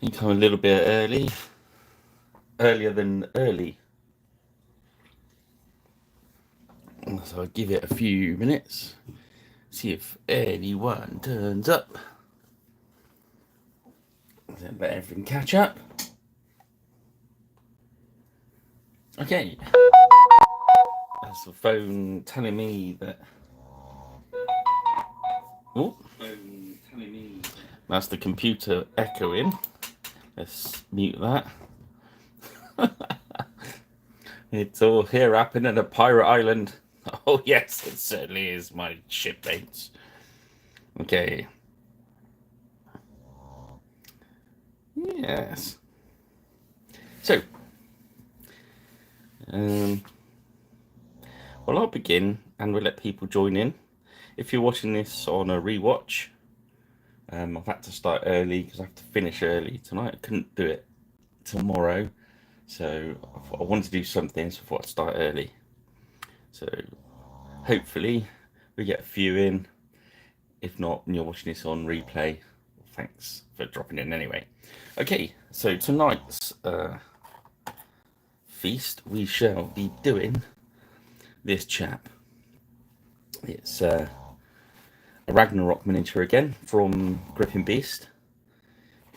You come a little bit earlier than early. So I'll give it a few minutes, see if anyone turns up. Then let everything catch up. Okay. That's the phone telling me that. Oh, that's the computer echoing. Let's mute that. It's all here happening at Pirate Island. Oh yes, it certainly is, my shipmates. Okay. Yes. So, well, I'll begin and we'll let people join in. If you're watching this on a rewatch, I've had to start early because I have to finish early tonight. I couldn't do it tomorrow, so I wanted to do something, so I thought I'd start early. So hopefully we get a few in. If not, and you're watching this on replay, thanks for dropping in anyway. Okay, so tonight's feast, we shall be doing this chap. It's a Ragnarok miniature again from Griffin Beast.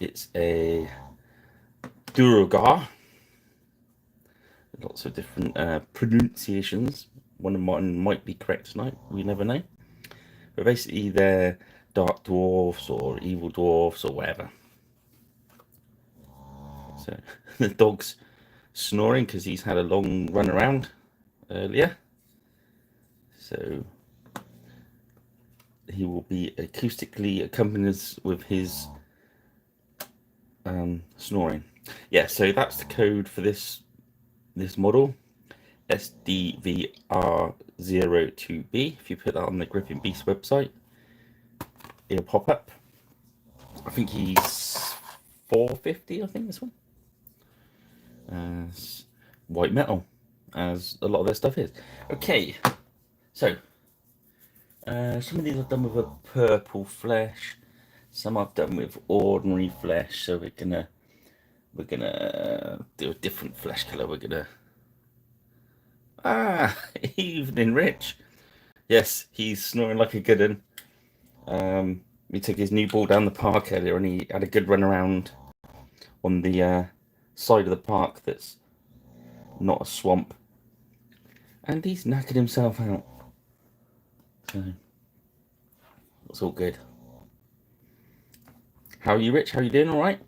It's a duergar. Lots of different pronunciations. One of mine might be correct tonight, we never know. But basically they're dark dwarfs or evil dwarfs or whatever. So the dog's snoring because he's had a long run around earlier. So he will be acoustically accompanied with his snoring. Yeah, so that's the code for this model, SDVR02B. If you put that on the Griffin Beast website, it'll pop up. I think he's 450, I think, this one. White metal, as a lot of their stuff is. Okay, so some of these I've done with a purple flesh, some I've done with ordinary flesh. So we're gonna do a different flesh color. We're gonna evening Rich. Yes, he's snoring like a good one. We took his new ball down the park earlier, and he had a good run around on the side of the park that's not a swamp, and he's knackered himself out. So it's all good. How are you, Rich? How are you doing? All right?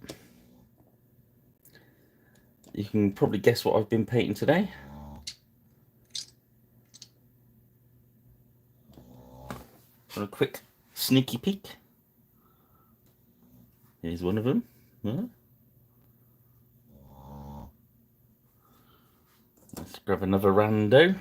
You can probably guess what I've been painting today. For a quick sneaky peek. Here's one of them. Yeah. Let's grab another rando.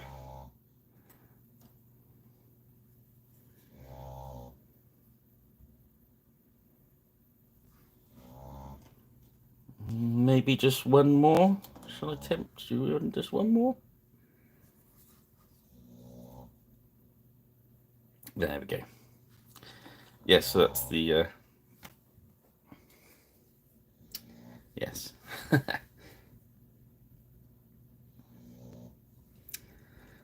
Maybe just one more. Shall I tempt you on just one more? There we go. Yes, so that's the yes.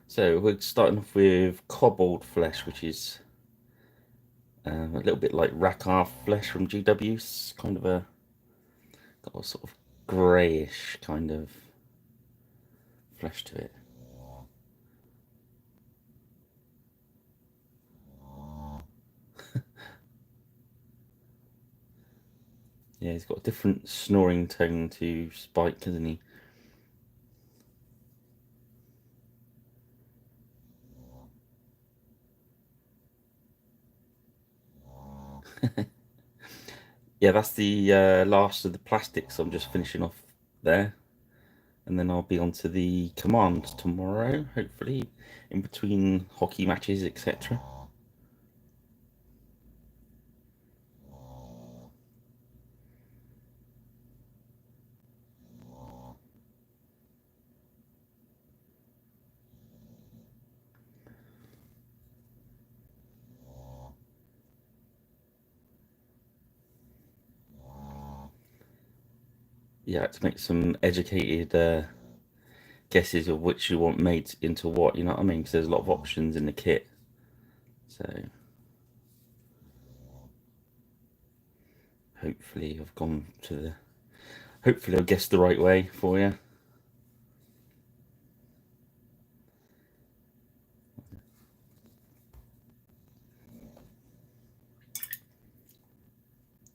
So we're starting off with kobold flesh, which is a little bit like ragnarok flesh from GW. It's kind of got a sort of greyish kind of flesh to it. Yeah, he's got a different snoring tone to Spike, hasn't he? Yeah, that's the last of the plastics. I'm just finishing off there, and then I'll be on to the commands tomorrow, hopefully, in between hockey matches, etc. yeah, to make some educated guesses of which you want made into what, you know what I mean? Because there's a lot of options in the kit. So hopefully I've gone to the, hopefully I've guessed the right way for you.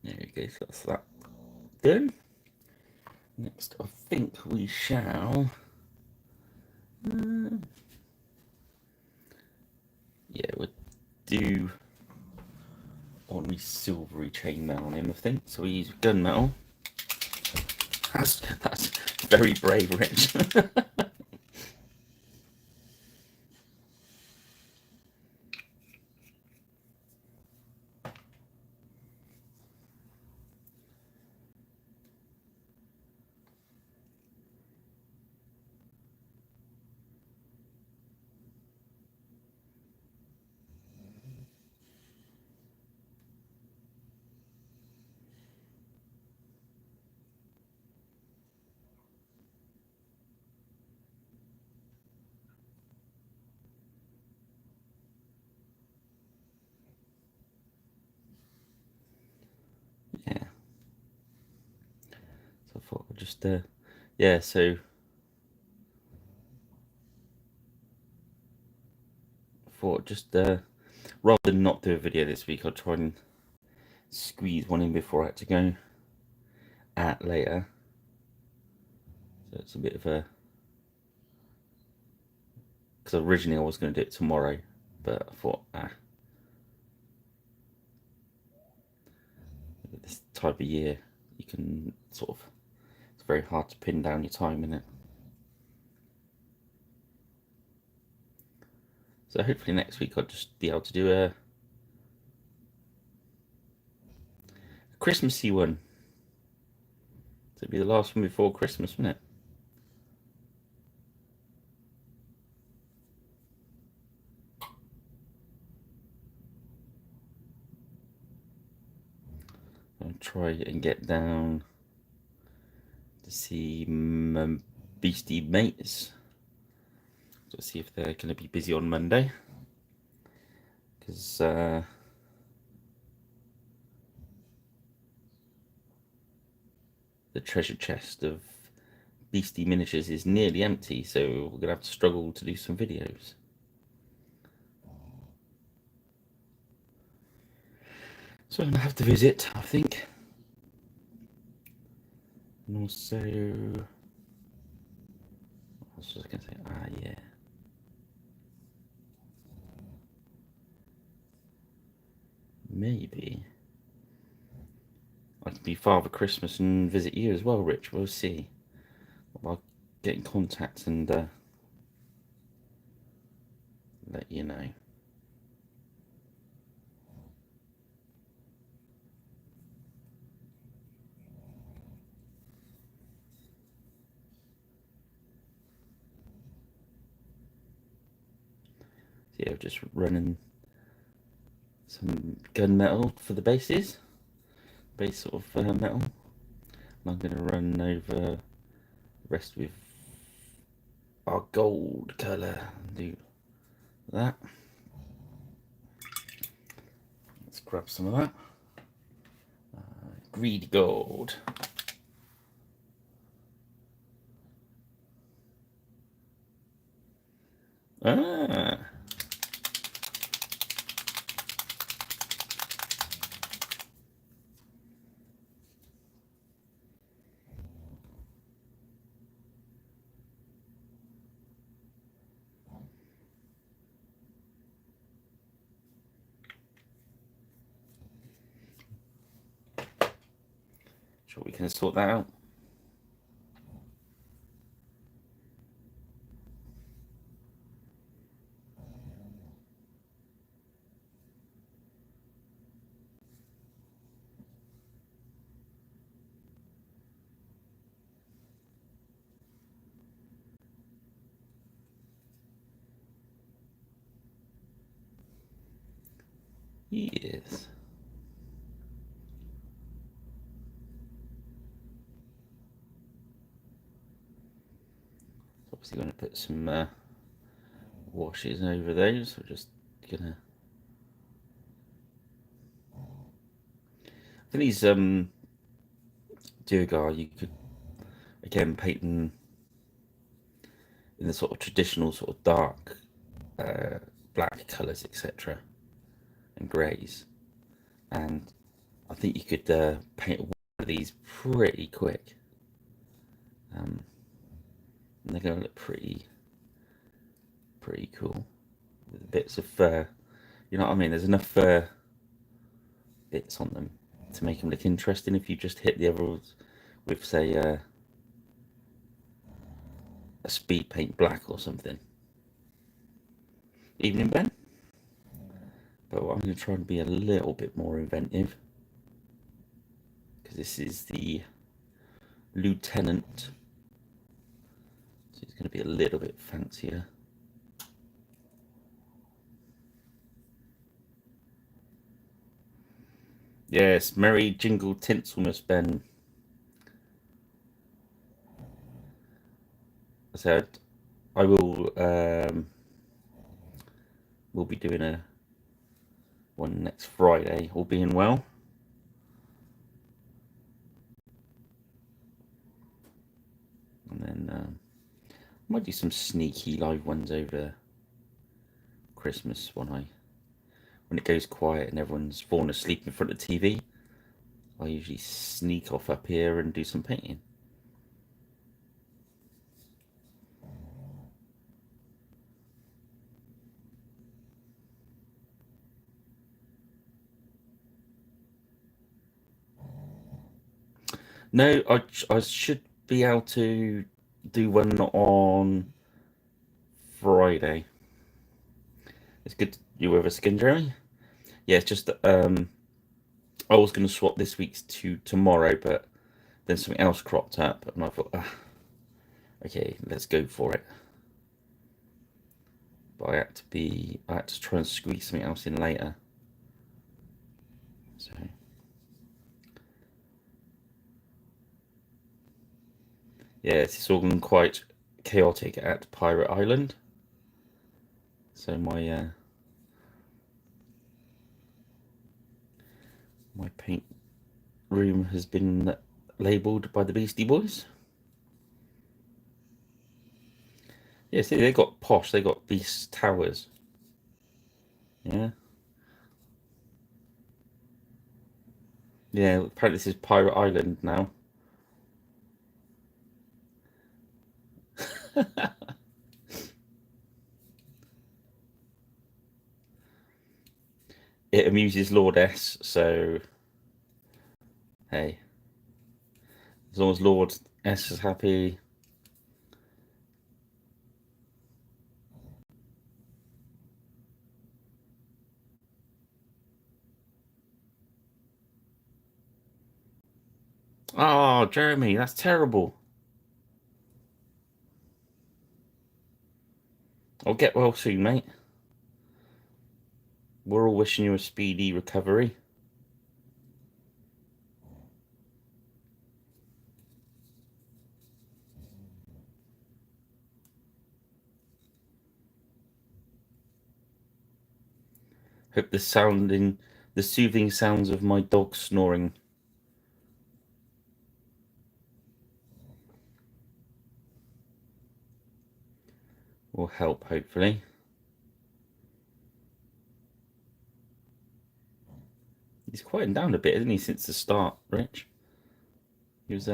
There you go, so that's that done. Next, I think we shall, yeah, we'll do ordinary silvery chainmail on him, I think. So we use gunmetal. That's very brave, Rich. Yeah. So I thought I'd just, yeah, so I thought just, rather than not do a video this week, I'll try and squeeze one in before I had to go out later. So it's a bit of a, because originally I was going to do it tomorrow, but I thought, this type of year, you can sort of, it's very hard to pin down your time in it. So hopefully next week I'll just be able to do a Christmassy one. So it'll be the last one before Christmas, won't it? I'll try and get down to see my beastie mates. To see if they're going to be busy on Monday. Because the treasure chest of beastie miniatures is nearly empty, so we're going to have to struggle to do some videos. So I'm going to have to visit, I think. And also, what else was I going to say? Yeah. Maybe I could be Father Christmas and visit you as well, Rich. We'll see. I'll get in contact and let you know. So yeah, just running some gunmetal for the bases, base sort of metal. And I'm going to run over the rest with our gold colour and do that. Let's grab some of that. Greed gold. Ah. Sure, we can sort that out. Yes. Obviously going to put some washes over those. We're just gonna. For these duergar, you could again paint them in the sort of traditional sort of dark black colours, etc., and greys. And I think you could paint one of these pretty quick. And they're going to look pretty cool with bits of fur. You know what I mean? There's enough fur bits on them to make them look interesting. If you just hit the others with, say, a speed paint black or something. Evening Ben. But I'm going to try and be a little bit more inventive, because this is the Lieutenant, so it's going to be a little bit fancier. Yes, merry jingle tinselmas, Ben. So I will we'll be doing a one next Friday, all being well. And then might do some sneaky live ones over Christmas when it goes quiet and everyone's fallen asleep in front of the TV. I usually sneak off up here and do some painting. No, I should be able to do one on Friday. It's good. You have a skin, Jeremy? Yeah, it's just I was going to swap this week's to tomorrow, but then something else cropped up, and I thought, okay, let's go for it. But I had to try and squeeze something else in later. So yeah, it's all gone quite chaotic at Pirate Island. So my paint room has been labelled by the Beastie Boys. Yeah, see, they got posh. They got Beast Towers. Yeah, yeah. Apparently, this is Pirate Island now. It amuses Lord S. So hey, as long as Lord S is happy. Oh, Jeremy, that's terrible. I'll get well soon, mate. We're all wishing you a speedy recovery. Hope the soothing sounds of my dog snoring will help, hopefully. He's quieting down a bit, isn't he, since the start, Rich? He was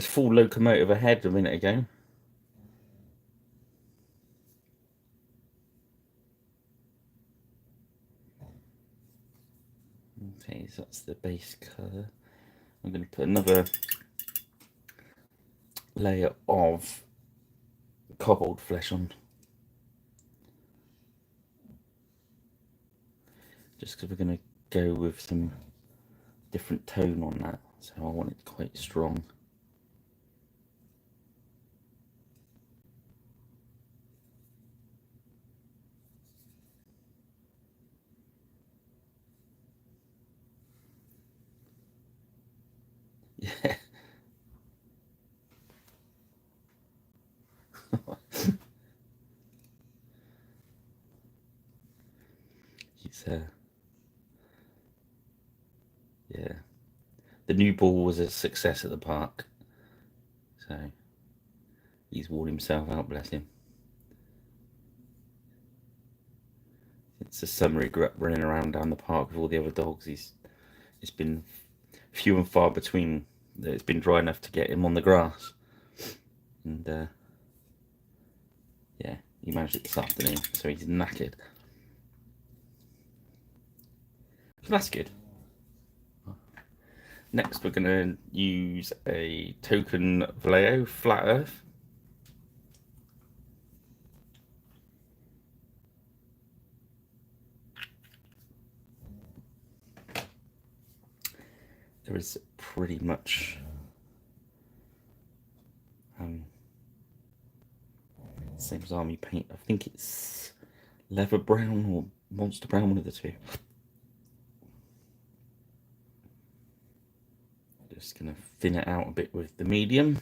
full locomotive ahead a minute ago. Okay, so that's the base colour. I'm going to put another layer of cobbled flesh on, just because we're going to go with some different tone on that, so I want it quite strong. Yeah. yeah, the new ball was a success at the park, so he's worn himself out, bless him. It's the summer he grew up running around down the park with all the other dogs. It's been few and far between that it's been dry enough to get him on the grass, and yeah, he managed it this afternoon, so he's knackered. So that's good. Next, we're going to use a token Vallejo Flat Earth. There is pretty much same as army paint. I think it's leather brown or monster brown, one of the two. Just going to thin it out a bit with the medium.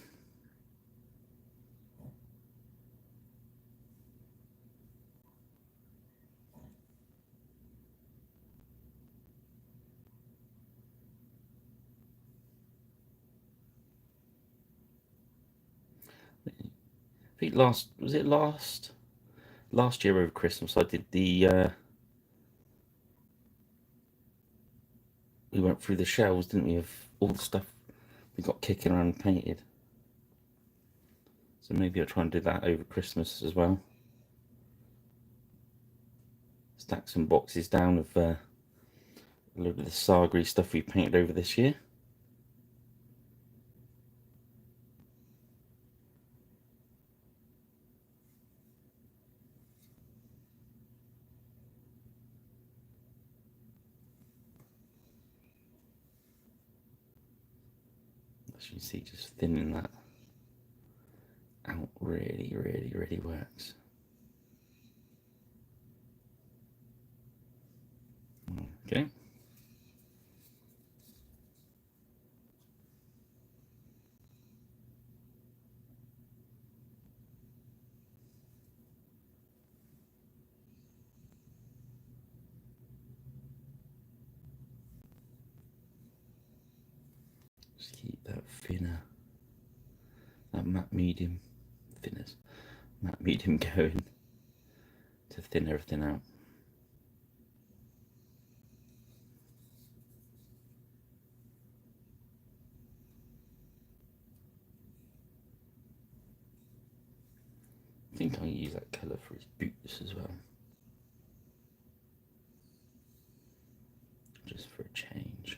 I think last year over Christmas I did the we went through the shelves, didn't we, of all the stuff we got kicking around and painted. So maybe I'll try and do that over Christmas as well. Stack some boxes down of a load of the Saga stuff we painted over this year. As you see, just thinning that out really works. Okay. Just keep that thinner, that matte medium thinners, matte medium going to thin everything out. I think I'll use that colour for his boots as well, just for a change.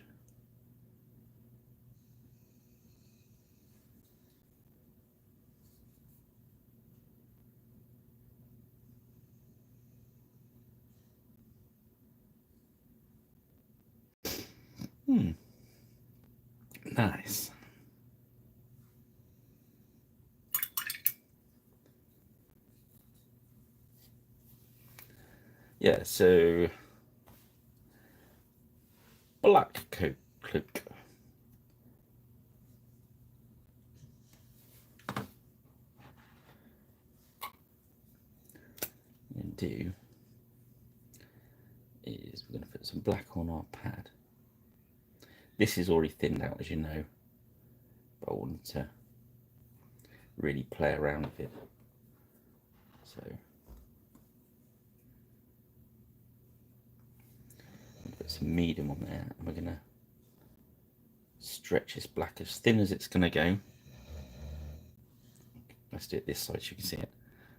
Nice. Yeah, so black coat cloak. And do is we're going to put some black on our pad. This is already thinned out, as you know, but I wanted to really play around with it. So put some medium on there, and we're going to stretch this black as thin as it's going to go. Let's do it this side so you can see it.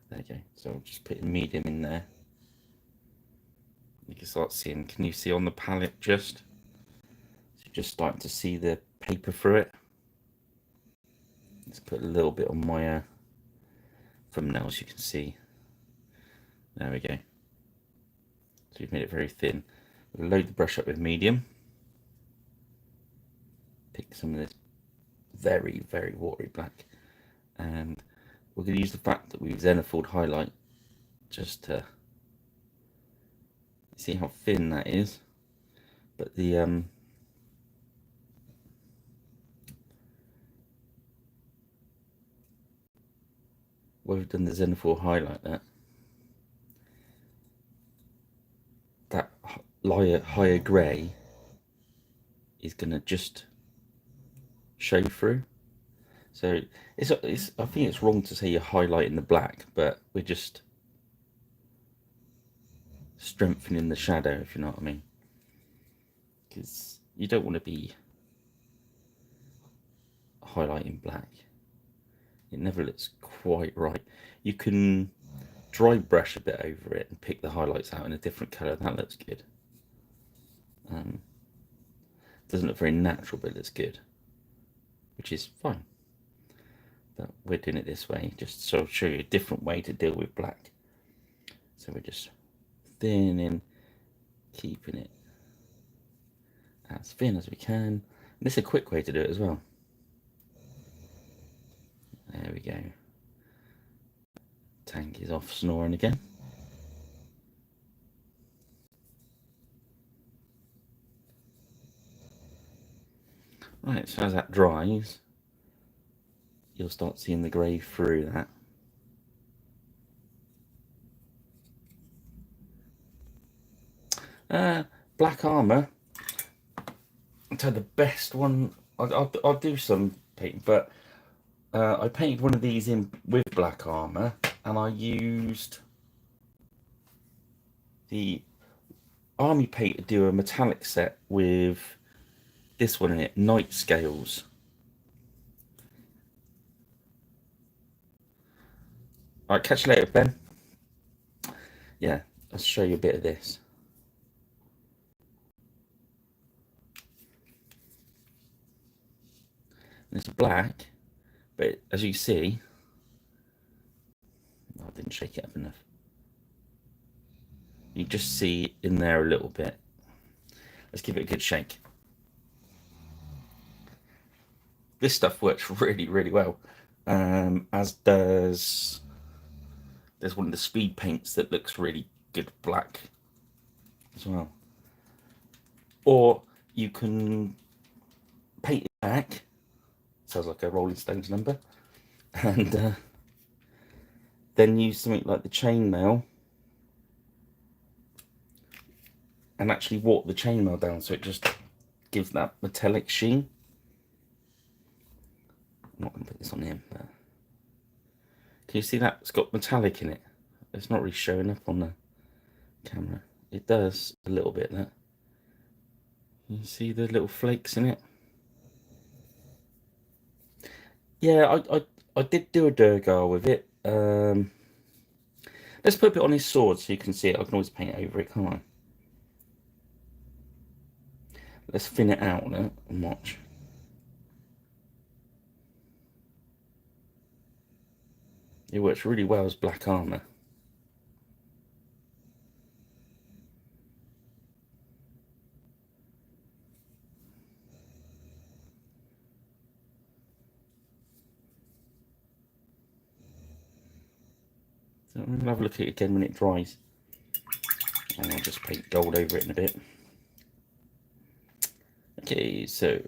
There you go. So I'll just put medium in there. You can start seeing, can you see on the palette just? So you're just starting to see the paper through it. Let's put a little bit on my thumbnail so you can see. There we go. So we've made it very thin. We'll load the brush up with medium. Pick some of this very watery black. And we're going to use the fact that we've Zenithal highlight just to see how thin that is. But the where we've done the Zenithal highlight, that higher grey is going to just show through. So I think it's wrong to say you're highlighting the black, but we're just strengthening the shadow, if you know what I mean. Because you don't want to be highlighting black. It never looks quite right. You can dry brush a bit over it and pick the highlights out in a different colour. That looks good. Doesn't look very natural, but it looks good, which is fine. But we're doing it this way, just so I'll show you a different way to deal with black. So we're just thinning, keeping it as thin as we can. And this is a quick way to do it as well. There we go. Tank is off snoring again. Right, so as that dries, you'll start seeing the grey through that. Black armour. So the best one, I'll do some painting, but I painted one of these in with black armour, and I used the army paint to do a metallic set with this one in it, night scales. Alright, catch you later, Ben. Yeah, I'll show you a bit of this. And it's black, but as you see, I didn't shake it up enough. You just see in there a little bit. Let's give it a good shake. This stuff works really, really well. As does, there's one of the speed paints that looks really good black as well. Or you can paint it back. Sounds like a Rolling Stones number. And then use something like the chainmail and actually warp the chainmail down so it just gives that metallic sheen. I'm not going to put this on him, but can you see that? It's got metallic in it. It's not really showing up on the camera. It does a little bit, that. You see the little flakes in it? Yeah, I did do a duergar with it. Let's put a bit on his sword so you can see it. I can always paint over it, can't I? Let's thin it out now and watch. It works really well as black armour. So I'm going to have a look at it again when it dries. And I'll just paint gold over it in a bit. Okay, so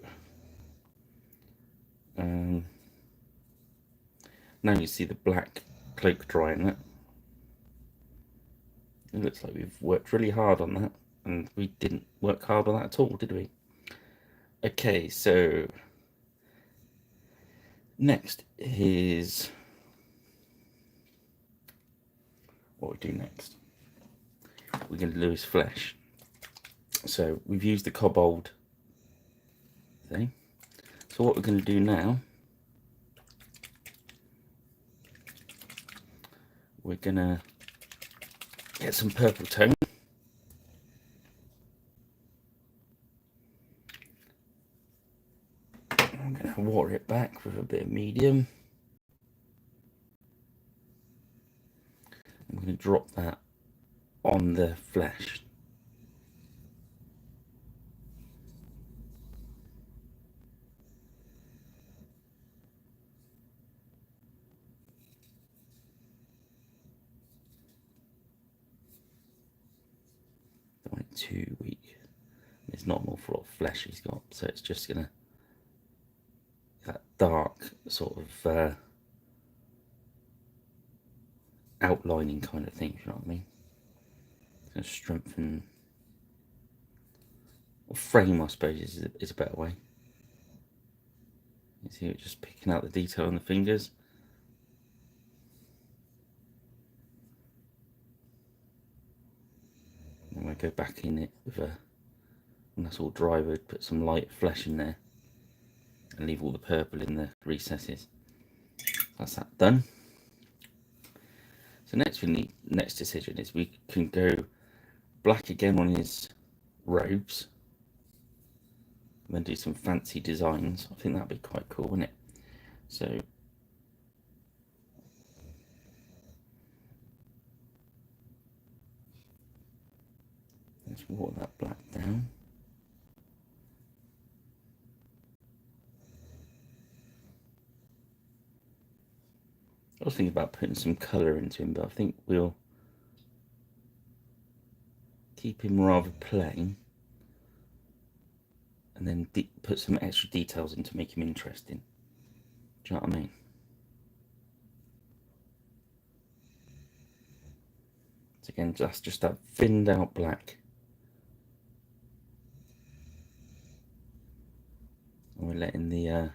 now you see the black cloak drying it. It looks like we've worked really hard on that, and we didn't work hard on that at all, did we? Okay, so next is what we do next. We're going to do his flesh. So we've used the kobold thing. So what we're going to do now, we're going to get some purple tone. I'm going to water it back with a bit of medium. I'm going to drop that on the flesh. Don't want it too weak. There's not an awful lot of flesh he's got, so it's just going to, that dark sort of outlining kind of thing, if you know what I mean. It's going to strengthen Or frame, I suppose, is a better way. You see it just picking out the detail on the fingers. And we'll go back in it with a, when that's all dry, we'll put some light flesh in there and leave all the purple in the recesses. That's that done. So next decision is we can go black again on his robes and then do some fancy designs. I think that'd be quite cool, wouldn't it? So let's water that black down. I was thinking about putting some colour into him, but I think we'll keep him rather plain and then put some extra details in to make him interesting. Do you know what I mean? So again, that's just that thinned out black. And we're letting the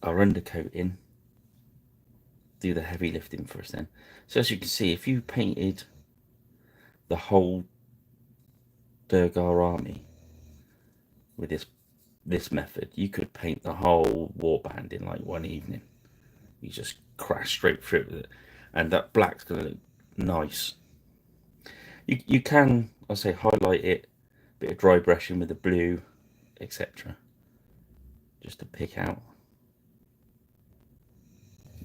our undercoat in, do the heavy lifting for us then. So as you can see, if you painted the whole Duergar army with this method, you could paint the whole warband in like one evening. You just crash straight through with it, and that black's going to look nice. You can, I say, highlight it, bit of dry brushing with the blue, etc. Just to pick out,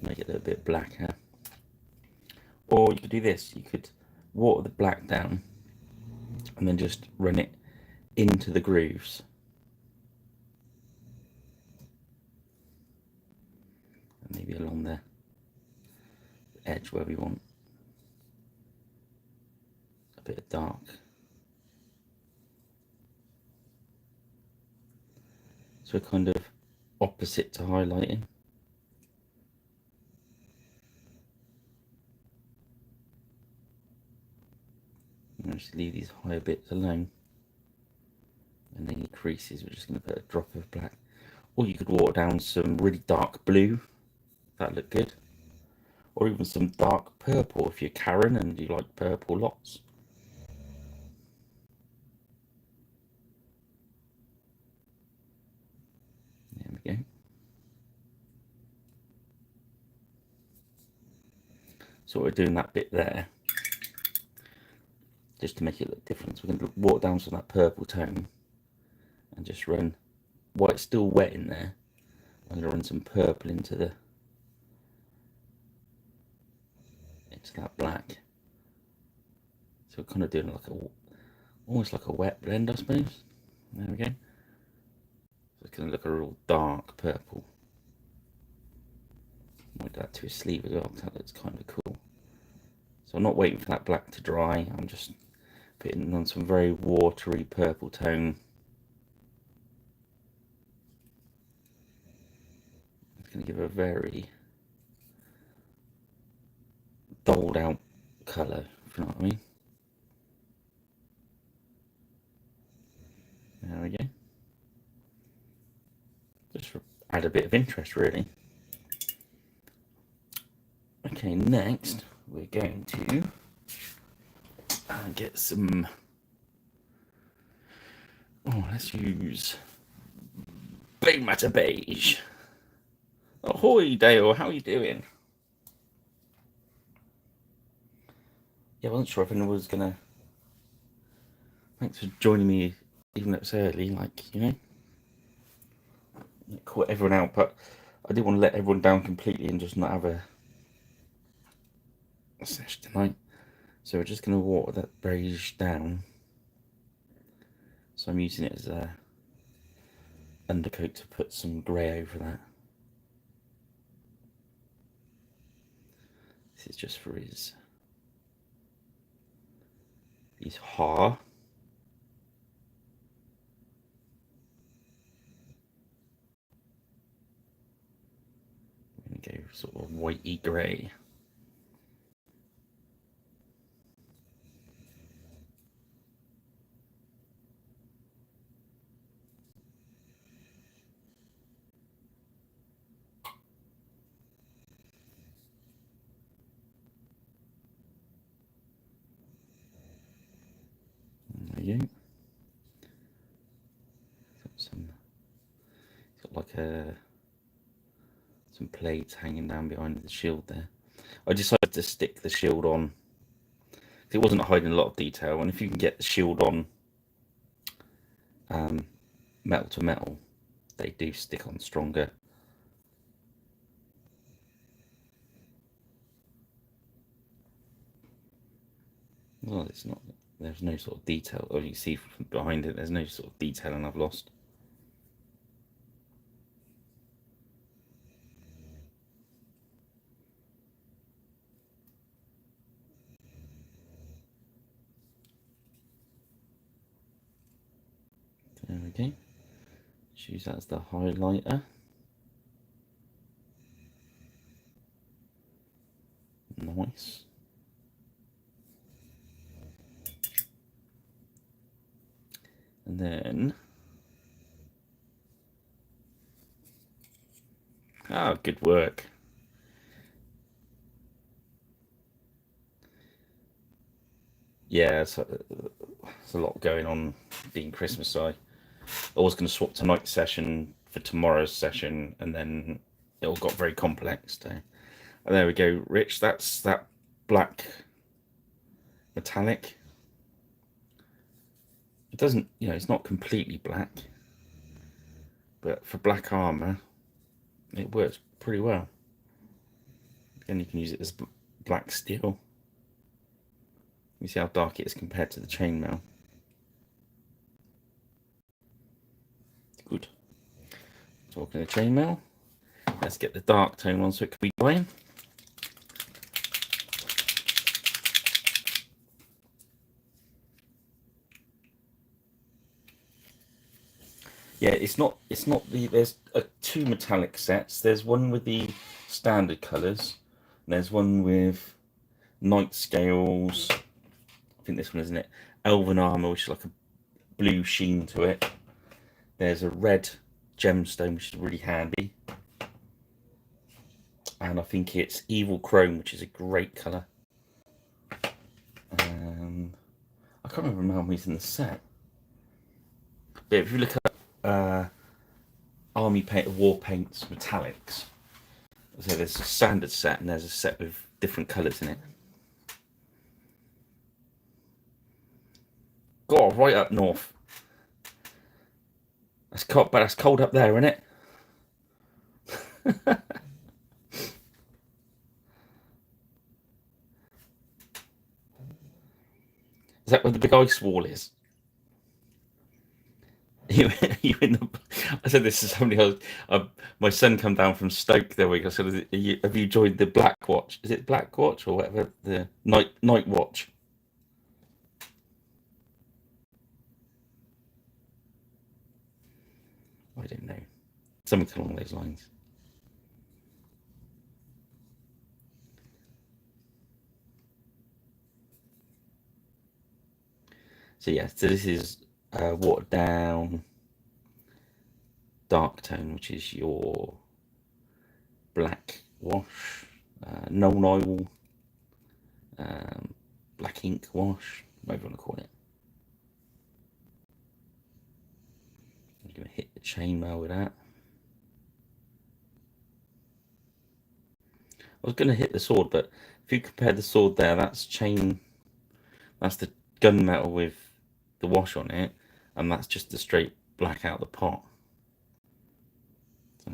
make it a little bit blacker. Or you could do this, you could water the black down and then just run it into the grooves. And maybe along the edge where we want a bit of dark. So kind of opposite to highlighting. And just leave these higher bits alone. And any creases, we're just going to put a drop of black. Or you could water down some really dark blue. That'd look good. Or even some dark purple if you're Karen and you like purple lots. There we go. So we're doing that bit there, just to make it look different. So we're going to water down some of that purple tone and just run, while it's still wet in there, I'm going to run some purple into that black. So we're kind of doing like almost like a wet blend, I suppose. There we go. So it's going to look a real dark purple. Might do that to his sleeve as well, because that looks kind of cool. So I'm not waiting for that black to dry, I'm just putting on some very watery purple tone. It's going to give a very doled out colour, if you know what I mean. There we go. Just for add a bit of interest, really. Okay, next we're going to get some. Oh, let's use Bay Matter Beige. Ahoy, Dale, how are you doing? Yeah, I wasn't sure if anyone was gonna. Thanks for joining me, even though it's early, like, you know. Caught everyone out, but I didn't want to let everyone down completely and just not have a sesh tonight. So we're just going to water that beige down. So I'm using it as a undercoat to put some grey over that. This is just for his hair. I'm going to go sort of whitey grey. like some plates hanging down behind the shield there. I decided to stick the shield on. It wasn't hiding a lot of detail, and if you can get the shield on metal to metal, they do stick on stronger. Well, it's not. There's no sort of detail. Or you see from behind it, there's no sort of detailing I've lost. There we go. Let's use that as the highlighter. Nice. And then, good work. Yeah, it's a lot going on being Christmas. So I was going to swap tonight's session for tomorrow's session, and then it all got very complex. So, and there we go, Rich. That's that black metallic. It doesn't, it's not completely black, but for black armor, it works pretty well. Then you can use it as black steel. You see how dark it is compared to the chainmail. Good. Talking of chainmail, let's get the dark tone on so it can be fine. Yeah, it's not there's two metallic sets. There's one with the standard colours, and there's one with night scales. I think this one, isn't it? Elven armor, which is like a blue sheen to it. There's a red gemstone, which is really handy. And I think it's evil chrome, which is a great colour. I can't remember how many's in the set. But if you look at army paint, war paints, metallics, so there's a standard set and there's a set with different colours in it. God, right up north. That's cold, but that's cold up there, isn't it? Is that where the big ice wall is? You in the? I said this to somebody. My son come down from Stoke the week. I said, "Have you joined the Black Watch? Is it Black Watch or whatever? The Night Watch?" I don't know. Something along those lines. So yeah, so this is watered down dark tone, which is your black wash, known oil, black ink wash, whatever you want to call it. I'm going to hit the chainmail with that. I was going to hit the sword, but if you compare the sword there, that's the gunmetal with the wash on it, and that's just the straight black out of the pot. So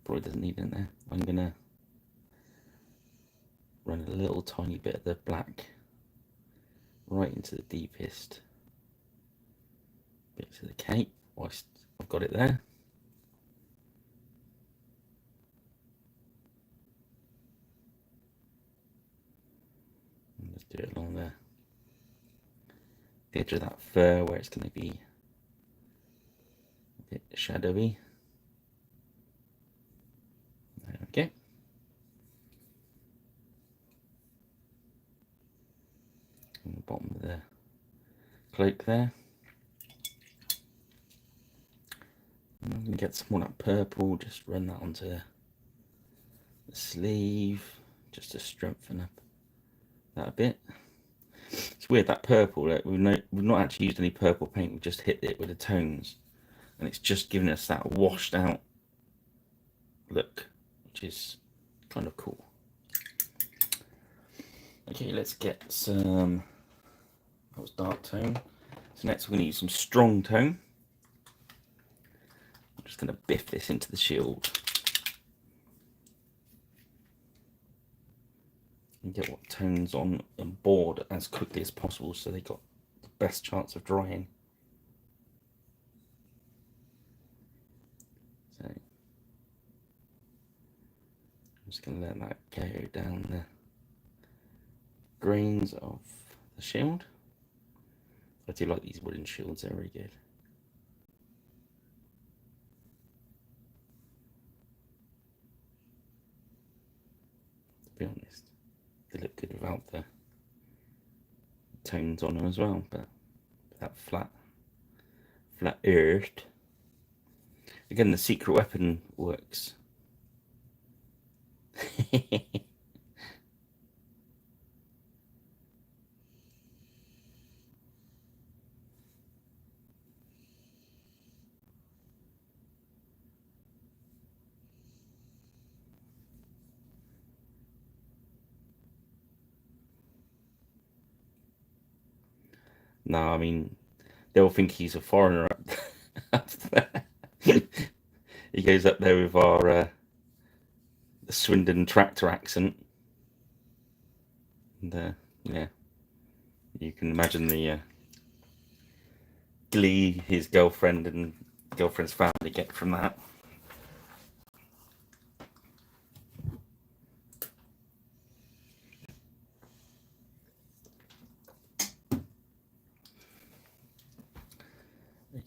probably doesn't need it in there. I'm going to run a little tiny bit of the black right into the deepest bits of the cape whilst I've got it there. And just do it along the edge of that fur where it's going to be a bit shadowy. There we go. On the bottom of the cloak there. And I'm going to get some more of that purple, just run that onto the sleeve, just to strengthen up that a bit. It's weird, that purple, we've not actually used any purple paint, we just hit it with the tones. and it's just giving us that washed out look, which is kind of cool. Okay, let's get some, that was dark tone. So next we're going to use some strong tone. I'm just going to biff this into the shield and get what tones on board as quickly as possible so they got the best chance of drying. So I'm just going to let that go down the grains of the shield. I do like these wooden shields, they're very good. To be honest, they look good without the tones on them as well, but that flat earth. Again, the secret weapon works. No, I mean, they'll think he's a foreigner up there. He goes up there with our Swindon tractor accent. And yeah, you can imagine the glee his girlfriend and girlfriend's family get from that.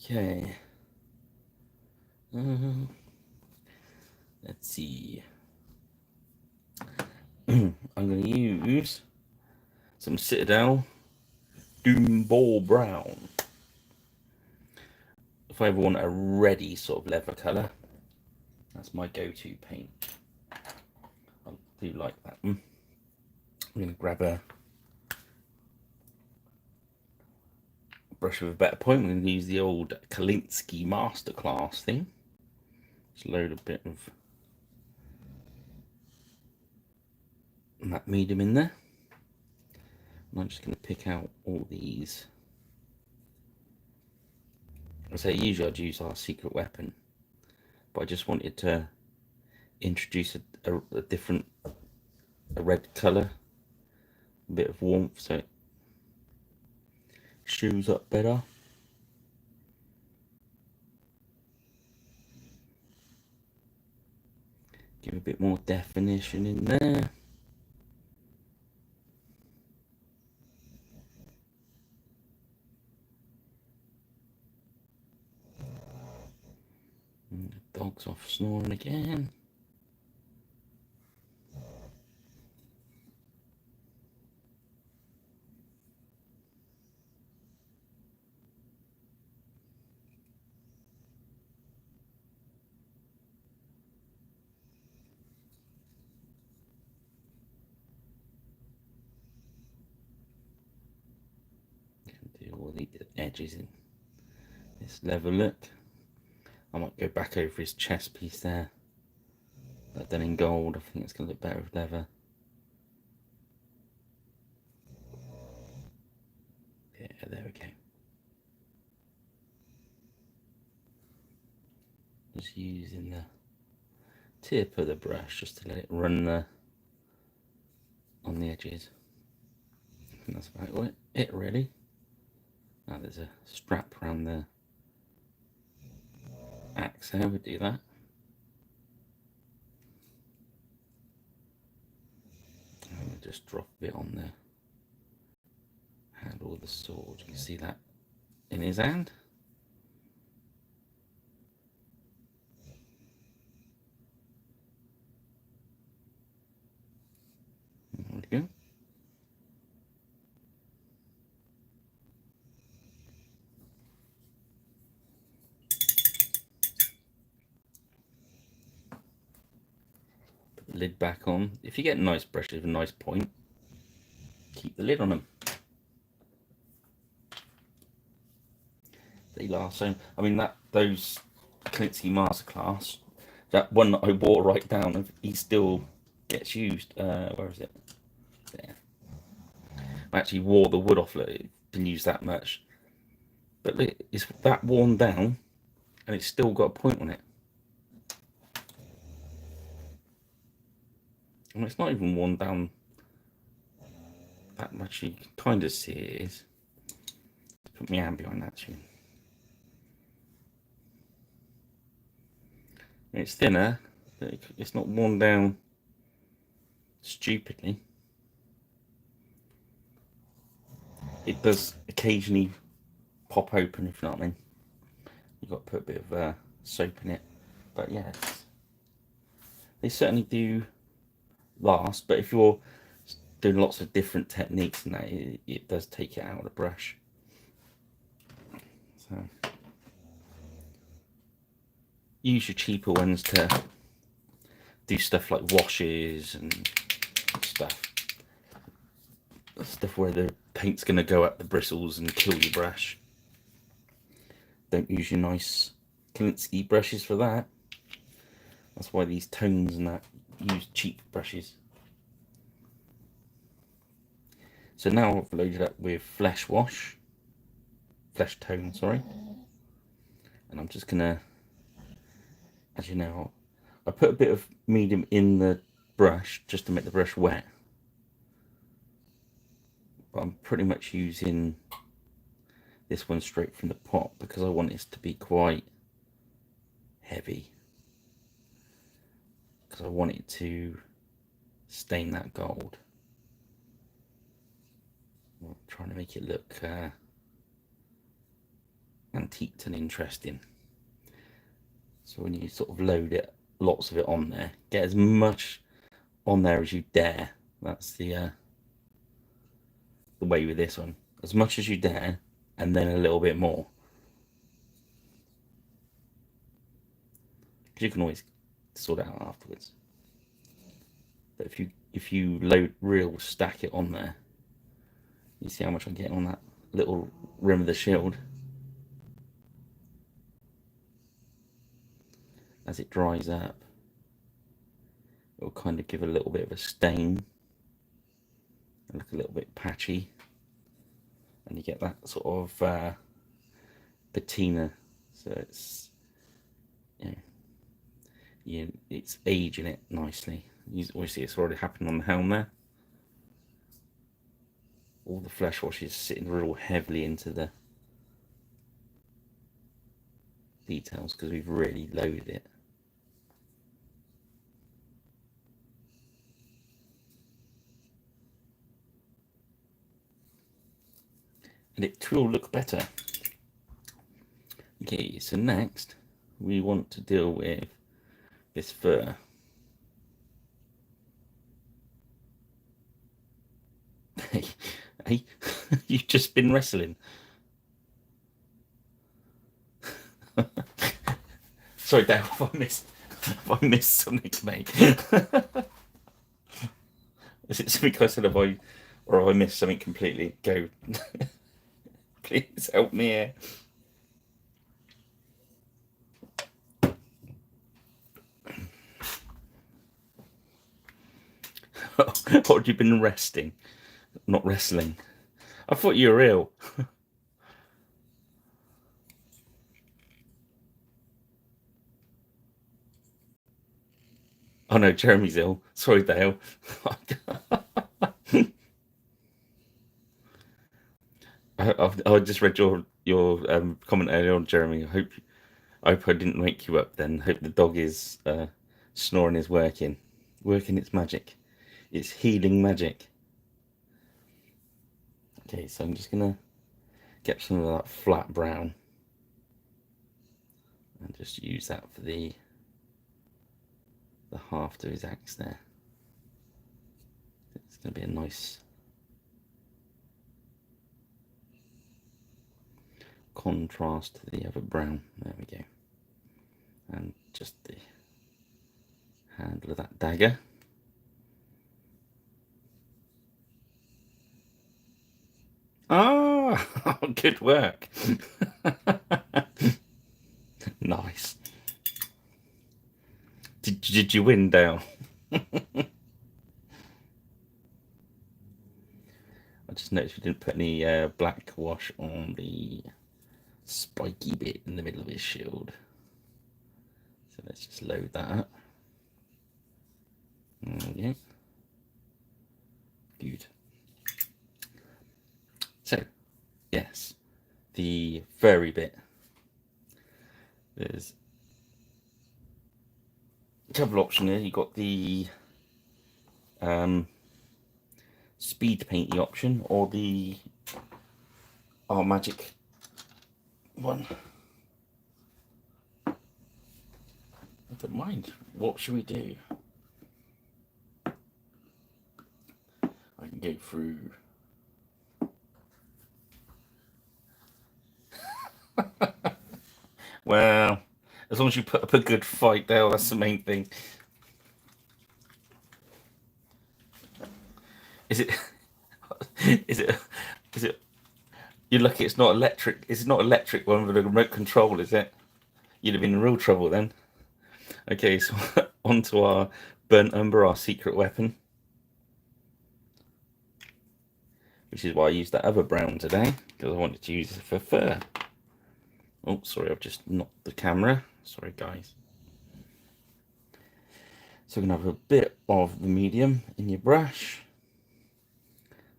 Okay. Let's see. I'm going to use some Citadel Doom Ball Brown. If I ever want a ready sort of leather colour, that's my go-to paint. I do like that one. I'm going to grab a brush with a better point. I'm going to use the old Kalinsky Masterclass thing. Just load a bit of that medium in there. And I'm just going to pick out all these. I say usually I'd use our secret weapon, but I just wanted to introduce a different, a red colour, a bit of warmth so it shows up better. Give a bit more definition in there. And the dog's off snoring again. Do all the edges in this leather look. I might go back over his chest piece there, but then in gold I think it's going to look better with leather. Yeah, there we go. Just using the tip of the brush just to let it run on the edges. And that's about it really. Now there's a strap around the axe there, we'll do that. And we'll just drop a bit on the handle of the sword. You can see that in his hand. There we go. Put the lid back on. If you get nice brushes with a nice point, keep the lid on them. they last. So I mean those Klinsky Masterclass, that one that I wore right down, he still gets used. Where is it? There. I actually wore the wood off it. Didn't use that much, but look, it's that worn down, and it's still got a point on it. And it's not even worn down that much. You can kind of see it is. Put my hand behind that tune. It's thinner, but it's not worn down stupidly. It does occasionally pop open, if you know what I mean. You've got to put a bit of soap in it. But yeah, they certainly do last. But if you're doing lots of different techniques and that, it does take it out of the brush. So use your cheaper ones to do stuff like washes and stuff where the paint's going to go up the bristles and kill your brush. Don't use your nice Klinsky brushes for that. That's why these tones and that use cheap brushes. So now I've loaded up with flesh tone, sorry. And I'm just gonna, as you know, I put a bit of medium in the brush just to make the brush wet. But I'm pretty much using this one straight from the pot because I want this to be quite heavy. Because I want it to stain that gold. I'm trying to make it look antiqued and interesting. So when you sort of load it, lots of it on there, get as much on there as you dare. That's the way with this one. As much as you dare, and then a little bit more. Because you can always sort it out afterwards. But if you load real stack it on there, you see how much I'm getting on that little rim of the shield. As it dries up, it'll kind of give a little bit of a stain and look a little bit patchy, and you get that sort of patina. So it's it's aging it nicely. You always see it's already happening on the helm there. All the flesh wash is sitting real heavily into the details because we've really loaded it. And it will look better. Okay, so next we want to deal with this fur. Hey, you've just been wrestling. Sorry, Dale, if I missed something, mate. Is it something I said or have I missed something completely? Go. Please help me here. What have you been resting? Not wrestling. I thought you were ill. Oh no, Jeremy's ill. Sorry, Dale. I just read your comment earlier on, Jeremy. I hope I didn't wake you up. Then hope the dog is snoring is working its magic. It's healing magic. Okay, so I'm just gonna get some of that flat brown and just use that for the haft of his axe there. It's gonna be a nice contrast to the other brown. There we go. And just the handle of that dagger. Ah, good work. Did you win, Dale? I just noticed we didn't put any black wash on the spiky bit in the middle of his shield. So let's just load that up. Okay. Good. So, yes, the furry bit. There's a couple of options here. You got the speed painty option or the magic one. I don't mind. What should we do? I can go through. Well, as long as you put up a good fight, Dale, that's the main thing. Is it? Is it? Is it? You're lucky it's not electric. It's not electric one with a remote control, is it? You'd have been in real trouble then. Okay, so onto our burnt umber, our secret weapon, which is why I used that other brown today because I wanted to use it for fur. Oh, sorry, I've just knocked the camera. Sorry, guys. So we're gonna have a bit of the medium in your brush,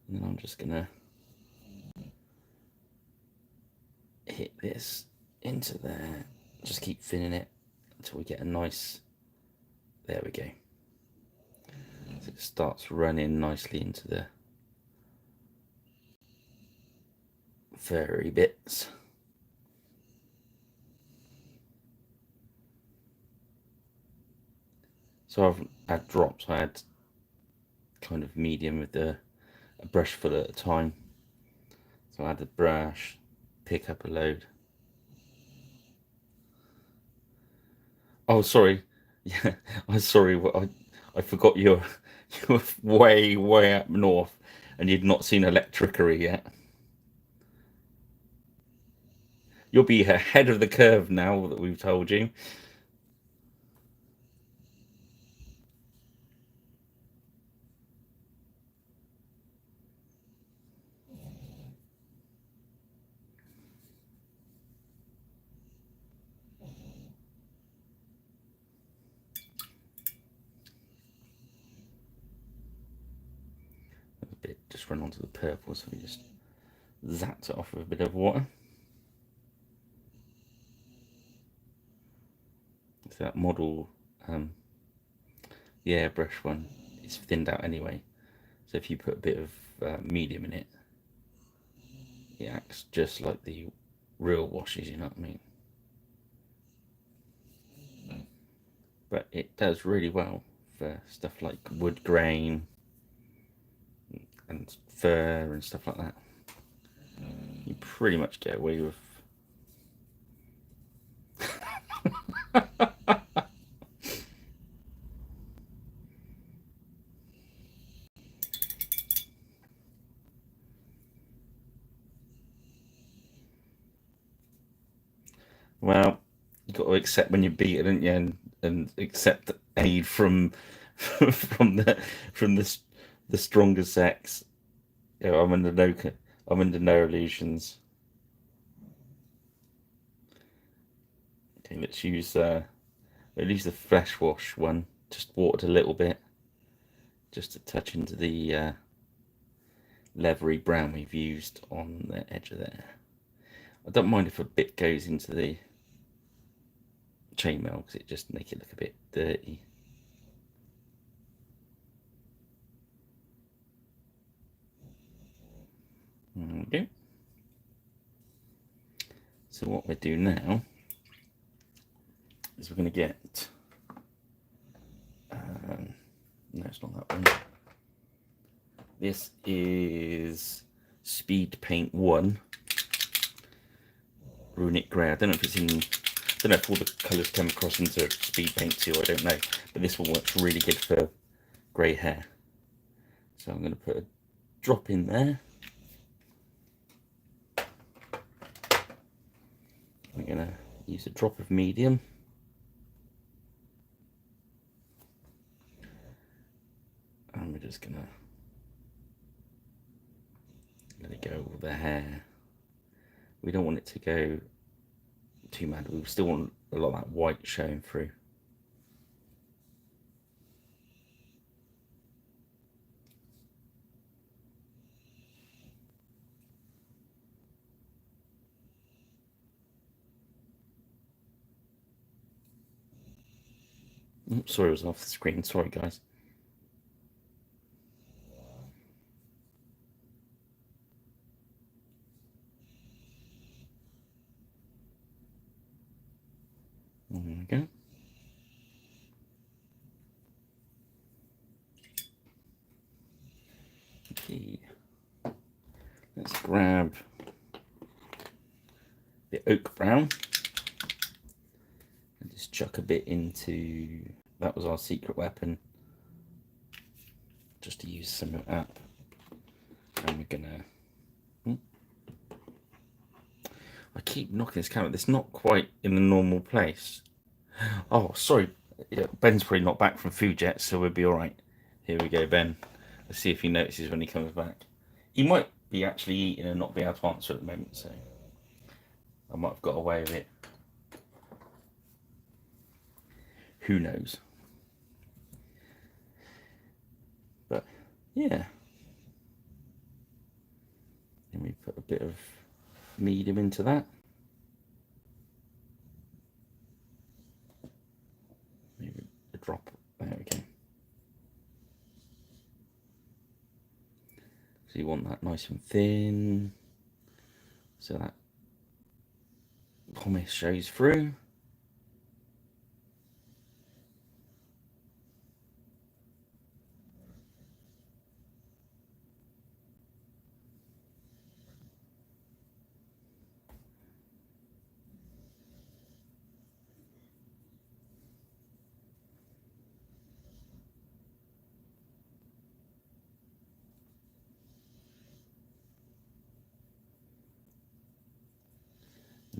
and then I'm just gonna hit this into there. Just keep thinning it until we get a nice. There we go. So it starts running nicely into the furry bits. So I've had drops. I had kind of medium with a brush full at a time. So I had the brush, pick up a load. Oh, sorry. Yeah, I'm sorry. I forgot you were way up north, and you'd not seen Electricary yet. You'll be ahead of the curve now that we've told you. A bit just run onto the purple, so we just zapped it off with a bit of water. So that model, the airbrush one, is thinned out anyway. So if you put a bit of medium in it, it acts just like the real washes, you know what I mean? But it does really well for stuff like wood grain and fur and stuff like that. You pretty much get away with. Well, you got to accept when you're beaten, don't you? And accept aid from from the stronger sex. You know, I'm under no illusions. Okay, let's use the flesh wash one. Just watered a little bit, just to touch into the leathery brown we've used on the edge of there. I don't mind if a bit goes into the chainmail because it just makes it look a bit dirty. Okay. So what we do now is we're going to get. No, it's not that one. This is Speed Paint 1 Runic Grey. I don't know if it's in. I don't know if all the colours come across into Speed Paint 2. I don't know, but this one works really good for grey hair. So I'm going to put a drop in there. I'm going to use a drop of medium. just gonna let it go with the hair. We don't want it to go too mad. We still want a lot of that white showing through. Oops, sorry, it was off the screen. Sorry, guys. There we go. Okay. Let's grab the oak brown and just chuck a bit into. That was our secret weapon. Just to use some of that. And we're gonna. I keep knocking this camera. It's not quite in the normal place. Oh, sorry. Yeah, Ben's probably not back from food yet, so we'll be all right. Here we go, Ben. Let's see if he notices when he comes back. He might be actually eating and not be able to answer at the moment, so I might have got away with it. Who knows? But yeah. Then we put a bit of medium into that. Maybe a drop. There we go. So you want that nice and thin, so that pumice shows through.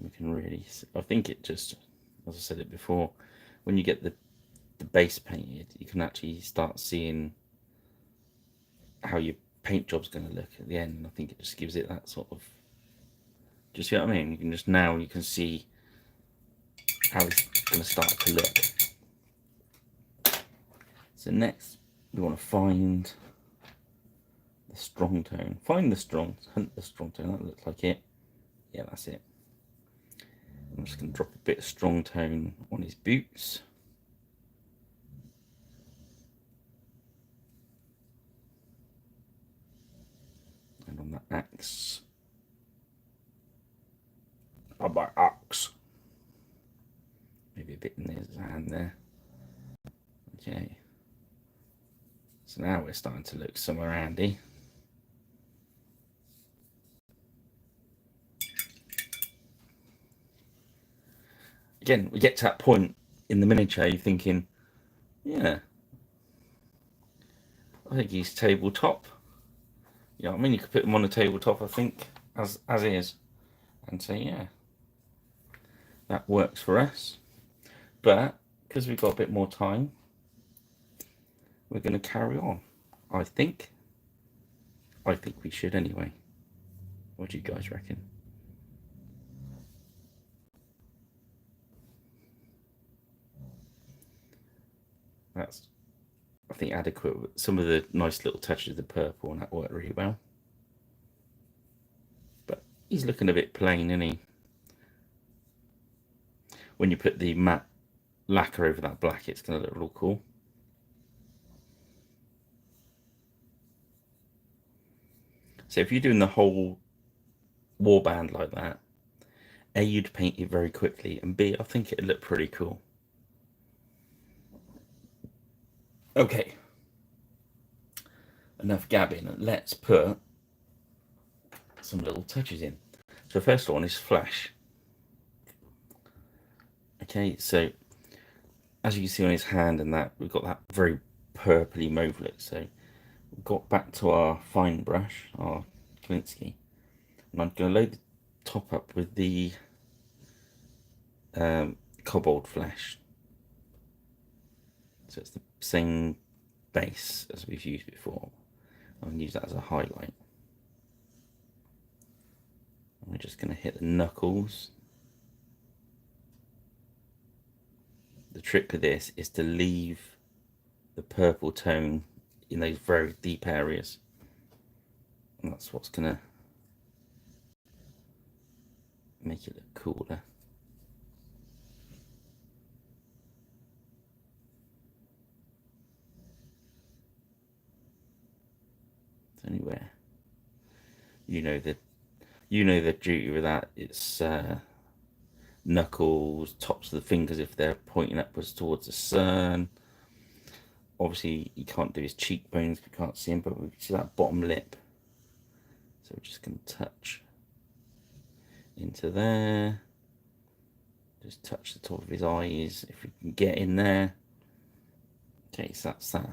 We can really, I think it just, as I said it before, when you get the base painted, you can actually start seeing how your paint job's going to look at the end. I think it just gives it that sort of, do you see what I mean? You can just, now you can see how it's going to start to look. So next we want to find the strong tone. Find the strong, hunt the strong tone. That looks like it. Yeah, that's it. I'm just going to drop a bit of strong tone on his boots. And on the axe. On my axe. Maybe a bit in his hand there. Okay. So now we're starting to look somewhere handy. Again, we get to that point in the miniature, you're thinking, yeah, I think he's tabletop. You know what I mean? You could put him on a tabletop, I think, as is, and say, yeah, that works for us. But because we've got a bit more time, we're going to carry on. I think we should anyway. What do you guys reckon? That's, I think, adequate. Some of the nice little touches of the purple, and that worked really well. But he's looking a bit plain, isn't he? When you put the matte lacquer over that black, it's going to look real cool. So if you're doing the whole warband like that, A, you'd paint it very quickly, and B, I think it'd look pretty cool. Okay, enough gabbing. Let's put some little touches in. So the first one is flesh. Okay, so as you can see on his hand and that, we've got that very purpley mauve look. So we've got back to our fine brush, our Klinsky, and I'm going to load the top up with the kobold flesh. So it's the same base as we've used before. I'm going to use that as a highlight. We're just going to hit the knuckles. The trick with this is to leave the purple tone in those very deep areas. And that's what's going to make it look cooler. It's anywhere. You know the duty with that. It's knuckles, tops of the fingers if they're pointing upwards towards the sun. Obviously you can't do his cheekbones, we can't see him, but we can see that bottom lip. So we're just going to touch into there. Just touch the top of his eyes if we can get in there. Okay, so that's that.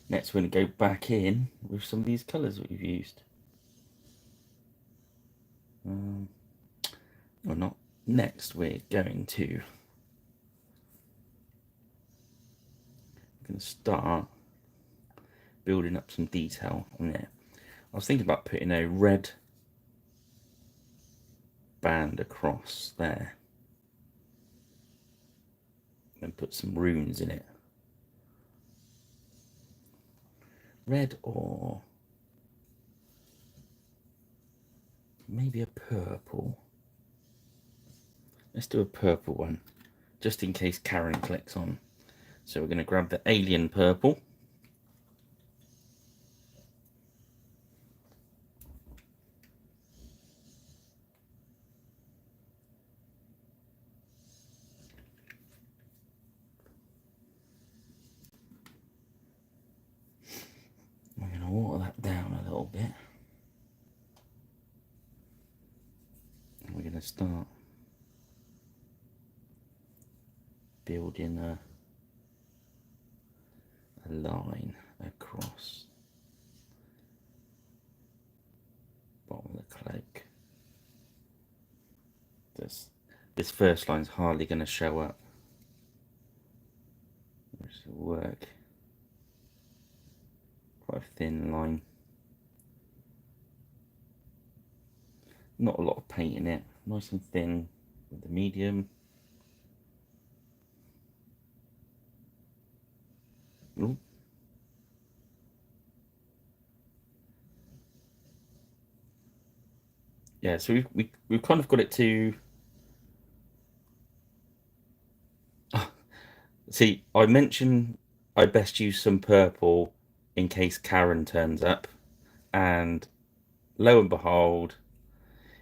Next we're going to go back in with some of these colours that we've used. Or not. Next we're going to start building up some detail on there. I was thinking about putting a red band across there and put some runes in it. Red or maybe a purple. Let's do a purple one, just in case Karen clicks on. So we're going to grab the alien purple. We're going to water that down a little bit. And we're going to start building a line across the bottom of the cloak. This first line's hardly going to show up. Which will work. Quite a thin line. Not a lot of paint in it. Nice and thin with the medium. Ooh. Yeah, so we've kind of got it to. See, I mentioned I best use some purple in case Karen turns up, and lo and behold,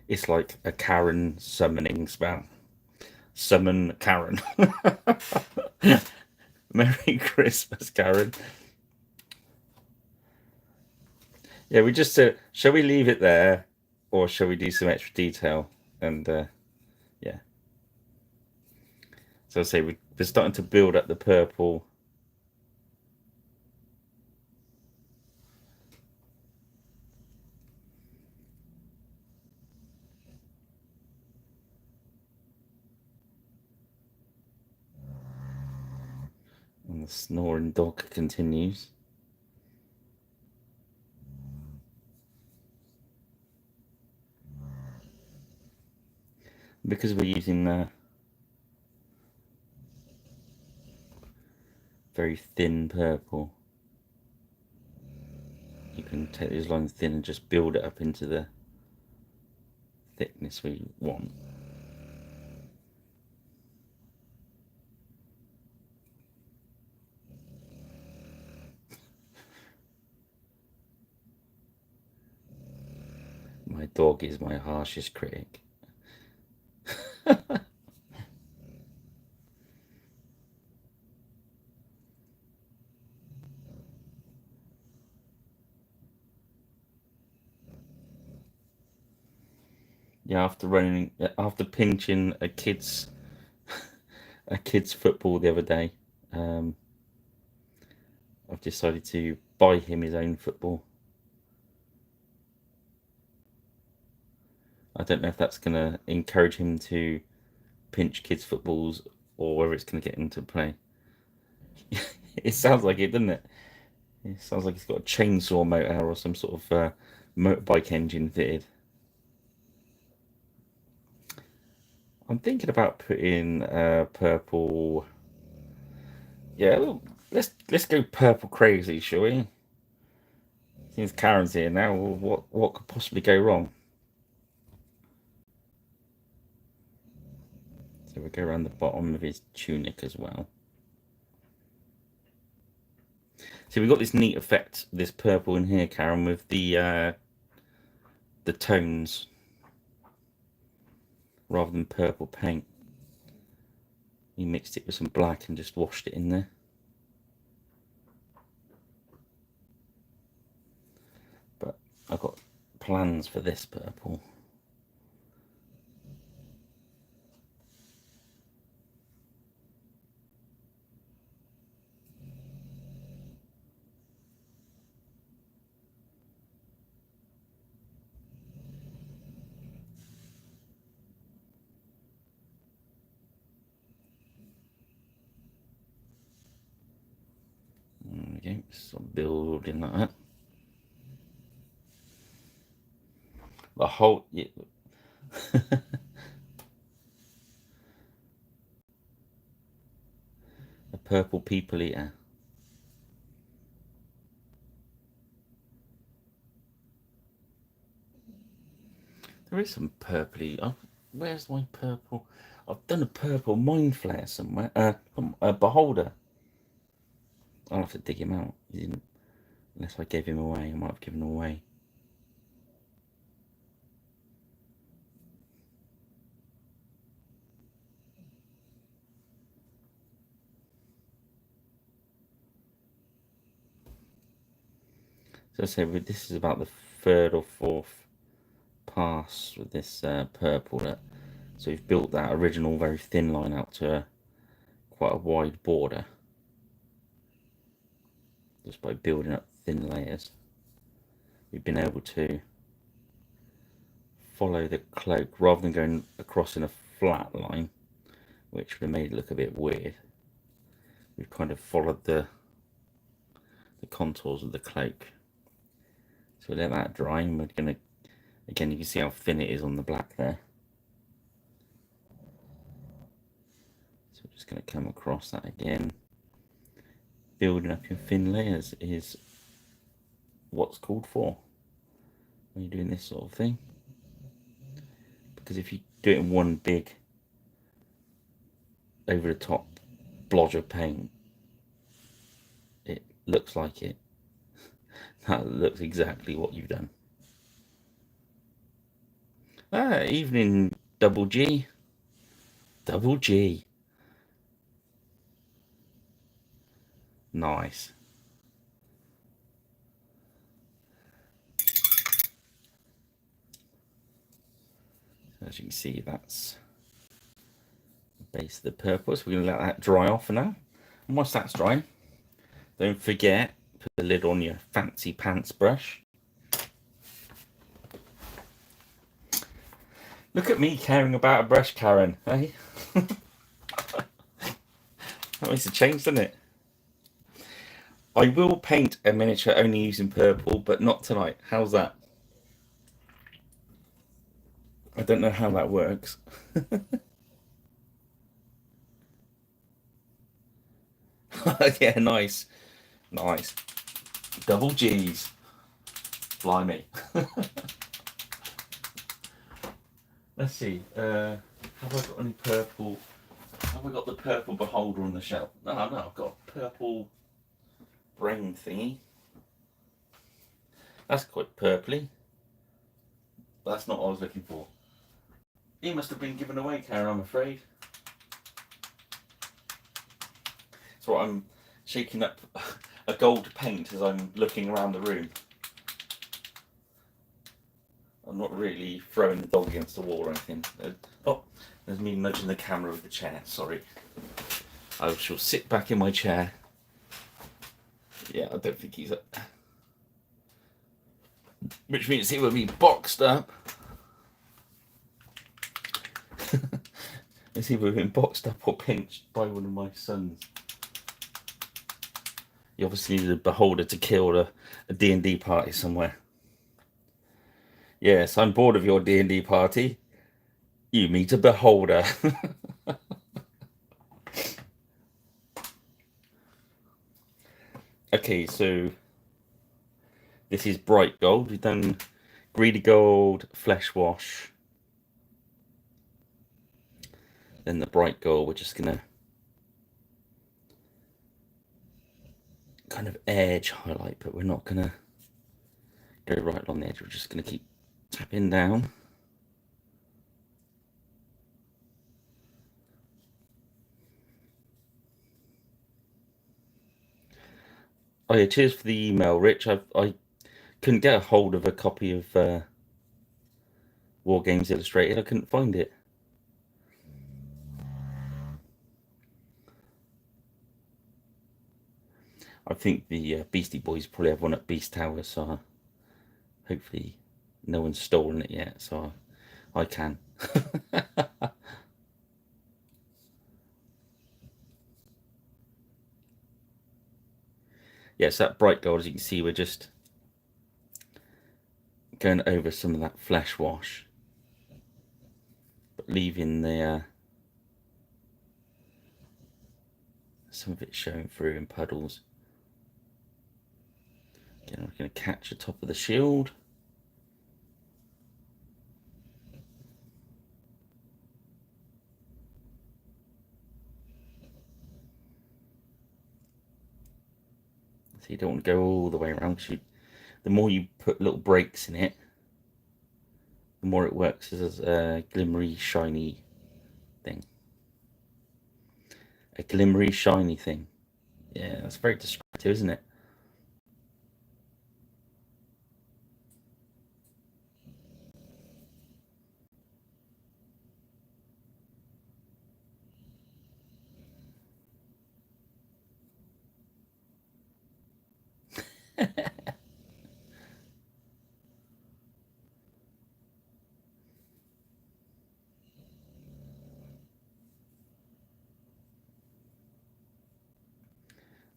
it's like a Karen summoning spell. Summon Karen. Merry Christmas, Karen. Yeah, we just said, shall we leave it there, or shall we do some extra detail? And yeah. So I say we're starting to build up the purple. And the snoring dog continues. Because we're using very thin purple, you can take those lines thin and just build it up into the thickness we want. My dog is my harshest critic. Yeah, after pinching a kid's football the other day, I've decided to buy him his own football. I don't know if that's going to encourage him to pinch kids' footballs or whether it's going to get him to play. It sounds like it, doesn't it? It sounds like it's got a chainsaw motor or some sort of motorbike engine fitted. I'm thinking about putting purple. Yeah, well, let's go purple crazy, shall we? Since Karen's here now, what could possibly go wrong? So we'll go around the bottom of his tunic as well. So we've got this neat effect, this purple in here, Karen, with the tones rather than purple paint. He mixed it with some black and just washed it in there. But I've got plans for this purple. There we go, so building like that. The whole, yeah. A purple people eater. There is some purpley. Oh, where's my purple? I've done a purple mind flare somewhere. A beholder. I'll have to dig him out. He didn't, unless I gave him away. I might have given him away. So I say this is about the third or fourth pass with this purple. So we've built that original very thin line out to quite a wide border. Just by building up thin layers. We've been able to follow the cloak rather than going across in a flat line, which would have made it look a bit weird. We've kind of followed the contours of the cloak. So we let that dry, and we're going to, again, you can see how thin it is on the black there. So we're just going to come across that again. Building up your thin layers is what's called for when you're doing this sort of thing. Because if you do it in one big over the top blotch of paint, it looks like it. That looks exactly what you've done. Evening, Double G. Double G. Nice. As you can see, that's the base of the purple. So we're going to let that dry off for now. And once that's dry, don't forget, put the lid on your fancy pants brush. Look at me caring about a brush, Karen, eh? That makes a change, doesn't it? I will paint a miniature only using purple, but not tonight. How's that? I don't know how that works. Yeah, nice. Nice. Double G's. Blimey. Let's see. Have I got any purple? Have I got the purple beholder on the shelf? No, I've got a purple brain thingy. That's quite purpley. That's not what I was looking for. He must have been given away, Karen, I'm afraid. So I'm shaking up a gold paint as I'm looking around the room. I'm not really throwing the dog against the wall or anything. Oh, there's me nudging the camera with the chair, sorry. I shall sit back in my chair. Yeah, I don't think he's up. Which means he will be boxed up. It's either been boxed up or pinched by one of my sons. You obviously need a beholder to kill a D&D party somewhere. Yes, I'm bored of your D&D party. You meet a beholder. Okay, so this is bright gold. We've done greedy gold, flesh wash. Then the bright gold, we're just gonna kind of edge highlight, but we're not gonna go right along the edge. We're just gonna keep tapping down. Oh yeah, cheers for the email, Rich. I couldn't get a hold of a copy of War Games Illustrated. I couldn't find it. I think the Beastie Boys probably have one at Beast Tower, so hopefully no one's stolen it yet, so I can. Yes, that bright gold, as you can see, we're just going over some of that flesh wash, but leaving the some of it showing through in puddles. Again, we're going to catch the top of the shield. So you don't want to go all the way around. The more you put little breaks in it, the more it works as a glimmery, shiny thing. A glimmery, shiny thing. Yeah, that's very descriptive, isn't it?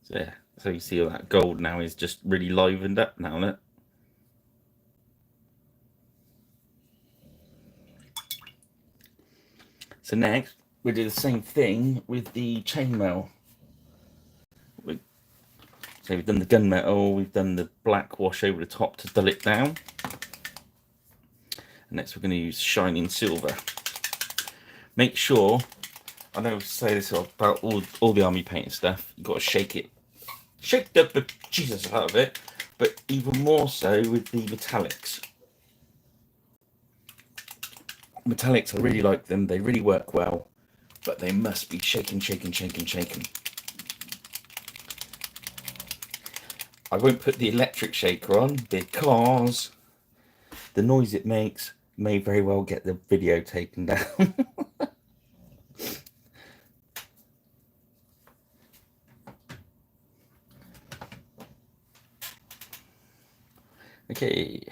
So yeah, so you see all that gold now is just really livened up now, look. So next, we do the same thing with the chainmail. So we've done the gunmetal, we've done the black wash over the top to dull it down. And next we're going to use shining silver. Make sure, I know I say this about all the army painting stuff, you've got to shake it. Shake the Jesus out of it, but even more so with the metallics. Metallics, I really like them, they really work well, but they must be shaken, shaken, shaken, shaken. I won't put the electric shaker on because the noise it makes may very well get the video taken down. Okay,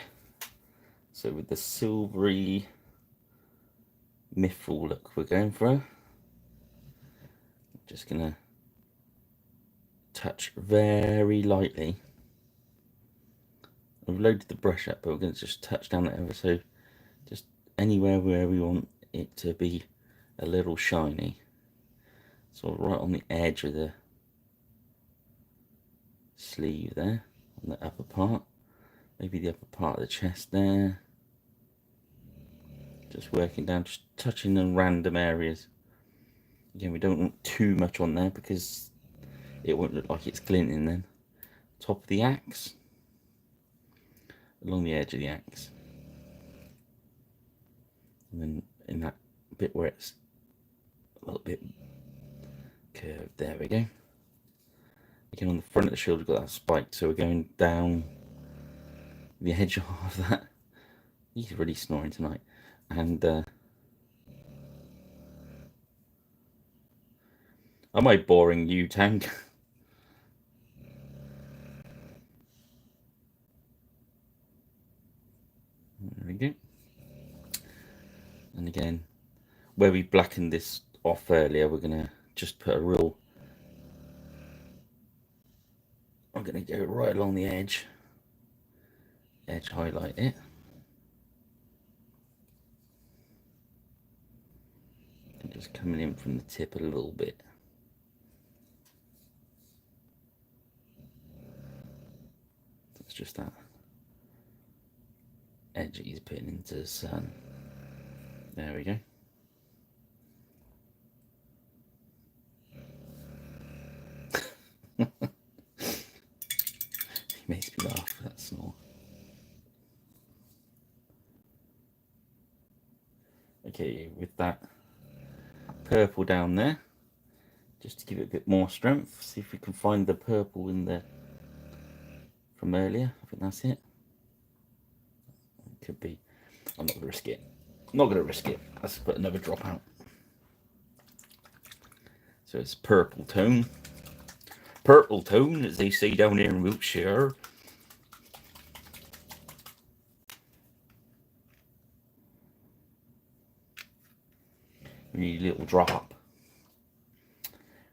so with the silvery mithril look we're going for, just gonna touch very lightly. I've loaded the brush up, but we're going to just touch down it ever so, just anywhere where we want it to be a little shiny. So right on the edge of the sleeve there, on the upper part, maybe the upper part of the chest there. Just working down, just touching in random areas. Again, we don't want too much on there because it won't look like it's glinting then. Top of the axe, along the edge of the axe, and then in that bit where it's a little bit curved, there we go. Again, on the front of the shield we've got that spike, so we're going down the edge of that. He's really snoring tonight. And am I boring you, Tank? There we go. And again, where we blackened this off earlier, we're gonna just put a real I'm going to go right along the edge highlight it, and just coming in from the tip a little bit. It's just that edge he's putting into the sun. There we go. He makes me laugh with that snore. Okay, with that purple down there, just to give it a bit more strength, see if we can find the purple in there from earlier. I think that's it. It could be. I'm not going to risk it. I'm not going to risk it. Let's put another drop out. So it's purple tone. Purple tone, as they say down here in Wiltshire. We need a little drop.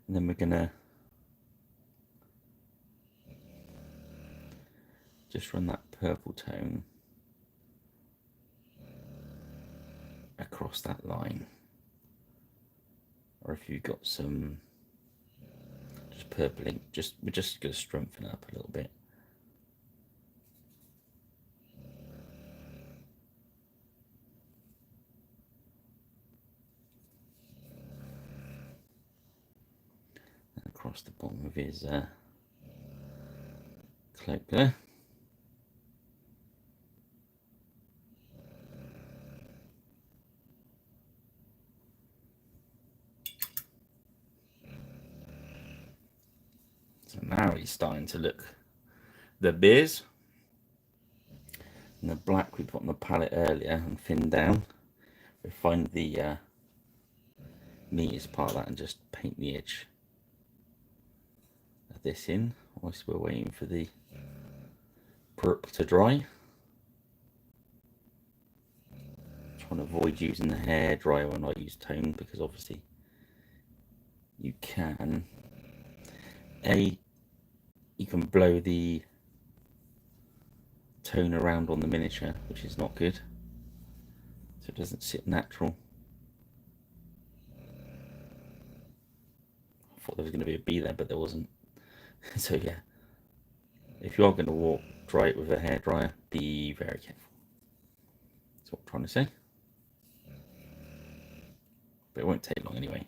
And then we're going to just run that purple tone across that line. Or if you've got some just purple ink, we're just going to strengthen it up a little bit. And across the bottom of his cloak there. So now he's starting to look the biz. And the black we put on the palette earlier and thinned down. We find the neatest part of that and just paint the edge of this in whilst we're waiting for the purple to dry. Trying to avoid using the hairdryer when I use tone, because obviously you can you can blow the tone around on the miniature, which is not good, so it doesn't sit natural. I thought there was going to be a bee there, but there wasn't. So yeah, if you are going to dry it with a hairdryer, be very careful. That's what I'm trying to say. But it won't take long anyway,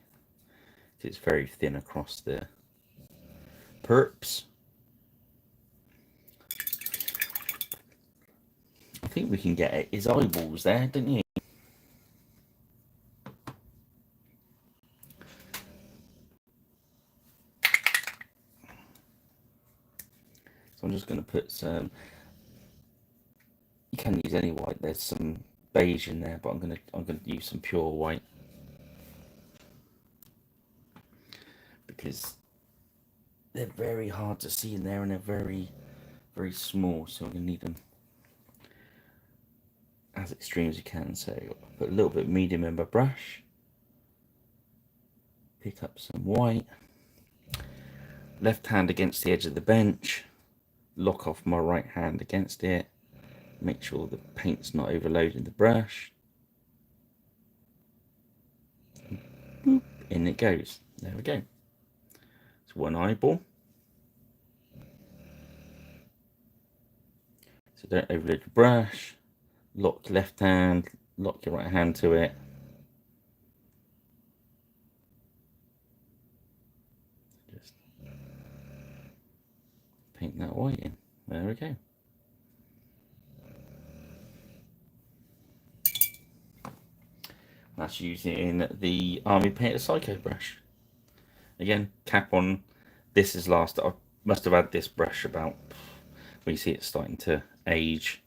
because it's very thin across the perps. I think we can get his eyeballs there, don't you? So I'm just going to put some. You can use any white. There's some beige in there, but I'm going to use some pure white, because they're very hard to see in there and they're very, very small. So I'm going to need them as extreme as you can. So put a little bit of medium in my brush, pick up some white, left hand against the edge of the bench, lock off my right hand against it, make sure the paint's not overloading the brush. Boop, in it goes. There we go. It's one eyeball. So don't overload the brush. Lock left hand, lock your right hand to it. Just paint that white in. There we go. That's using the Army Painter Psycho brush. Again, cap on. This is last. I must have had this brush about, well, you see it's starting to age.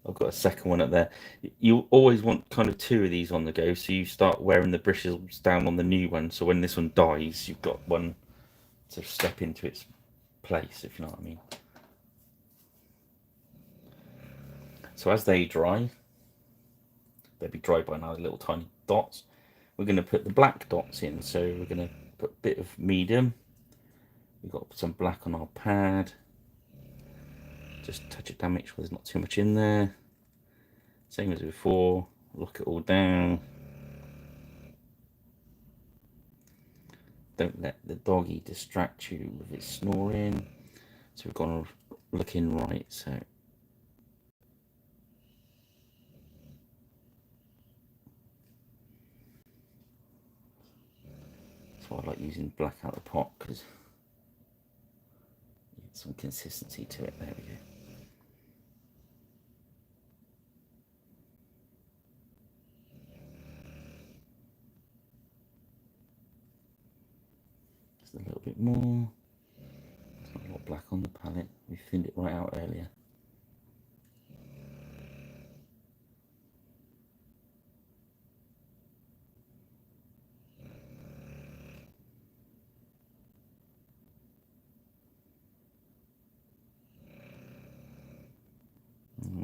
I've got a second one up there. You always want kind of two of these on the go, so you start wearing the bristles down on the new one, so when this one dies, you've got one to step into its place, if you know what I mean. So as they dry, they'll be dry by now, little tiny dots. We're going to put the black dots in, so we're going to put a bit of medium, We've got some black on our pad. Just touch it down, make sure there's not too much in there. Same as before, lock it all down. Don't let the doggy distract you with its snoring. So we've got to look in right, so. That's why I like using black out of the pot, because you get some consistency to it. There we go. Just a little bit more. There's not a lot of black on the palette. We thinned it right out earlier.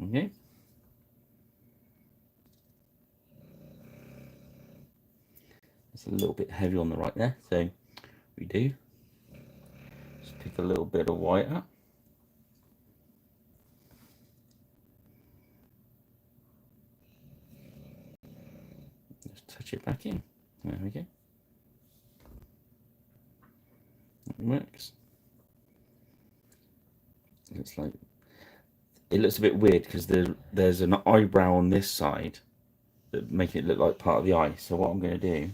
Okay. It's a little bit heavy on the right there, so we do. Just pick a little bit of white up. Just touch it back in. There we go. It works. It looks a bit weird because there's an eyebrow on this side that making it look like part of the eye. So what I'm going to do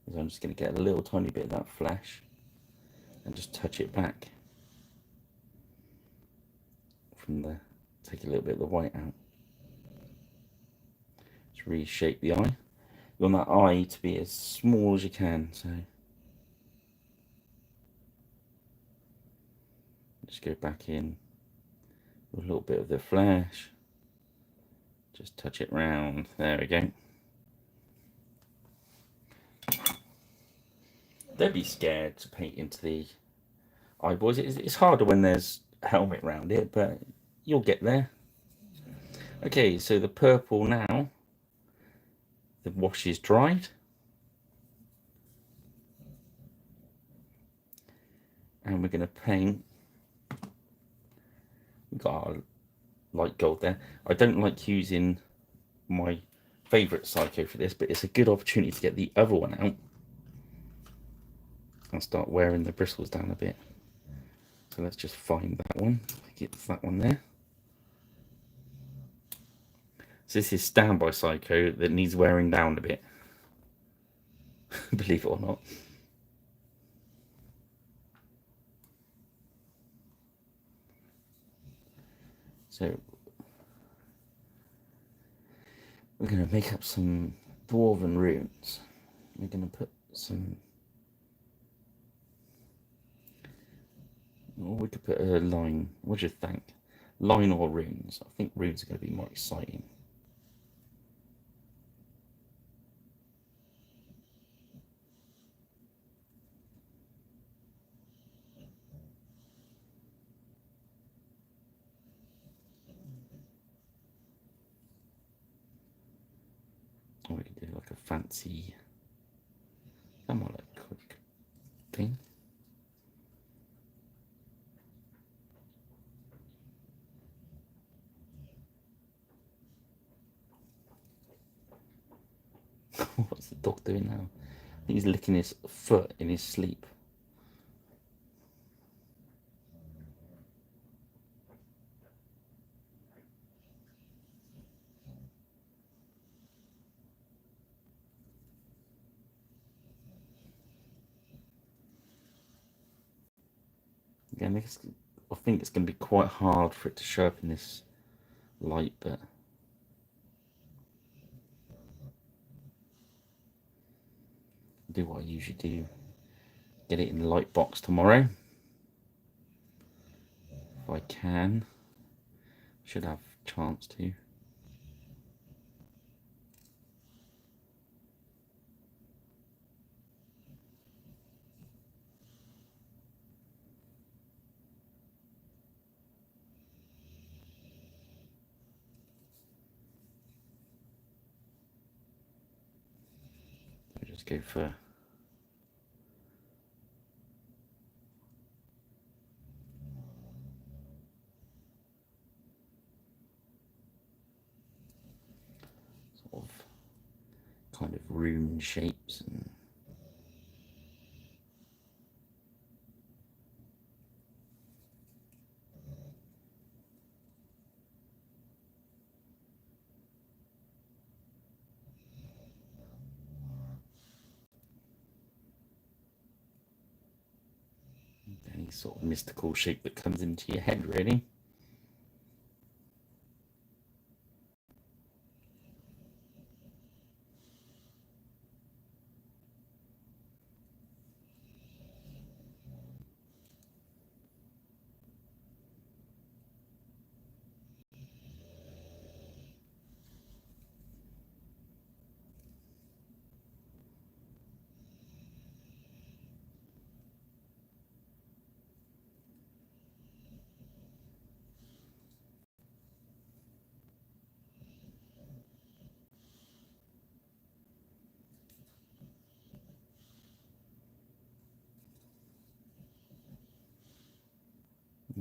is I'm just going to get a little tiny bit of that flesh and just touch it back from the, take a little bit of the white out. Just reshape the eye. You want that eye to be as small as you can, so just go back in with a little bit of the flesh. Just touch it round. There we go. Don't be scared to paint into the eyeballs. It's harder when there's a helmet around it, but you'll get there. Okay, so the purple now, the wash is dried. And we're going to paint. We've got our light gold there. I don't like using my favourite Psycho for this, but it's a good opportunity to get the other one out and start wearing the bristles down a bit. So let's just find that one. I think it's that one there. So this is Standby Psycho that needs wearing down a bit. Believe it or not. So we're going to make up some dwarven runes. We're going to put some, or we could put a line. What do you think? Line or runes? I think runes are going to be more exciting. Or we could do like a fancy, somewhat like quick thing. What's the dog doing now? I think he's licking his foot in his sleep. Again, I think it's going to be quite hard for it to show up in this light, but do what I usually do. Get it in the light box tomorrow. If I can. Should have a chance to. I just go for kind of rune shapes. And any sort of mystical shape that comes into your head, really.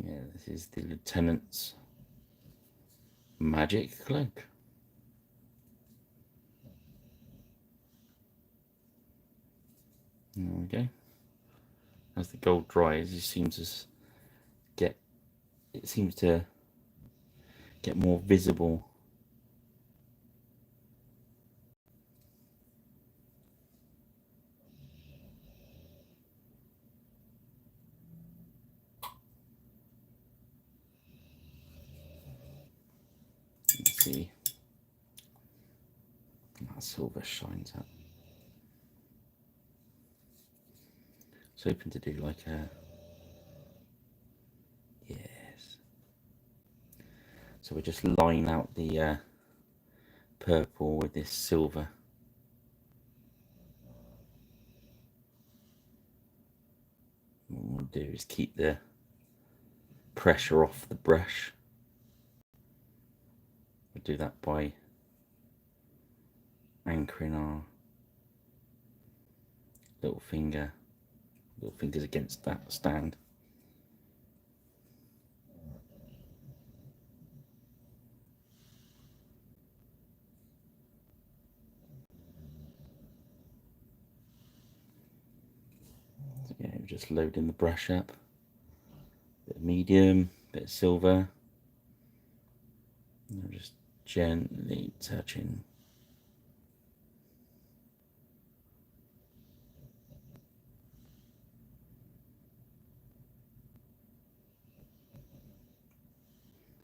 Yeah, this is the Lieutenant's magic cloak. There we go. As the gold dries, it seems to get more visible. Let's see. That silver shines up. It's hoping to do like a... Yes. So we just line out the purple with this silver. What we'll do is keep the pressure off the brush. We'll do that by anchoring our little fingers against that stand. So yeah, we're just loading the brush up. Bit of medium, bit of silver. And just gently touching.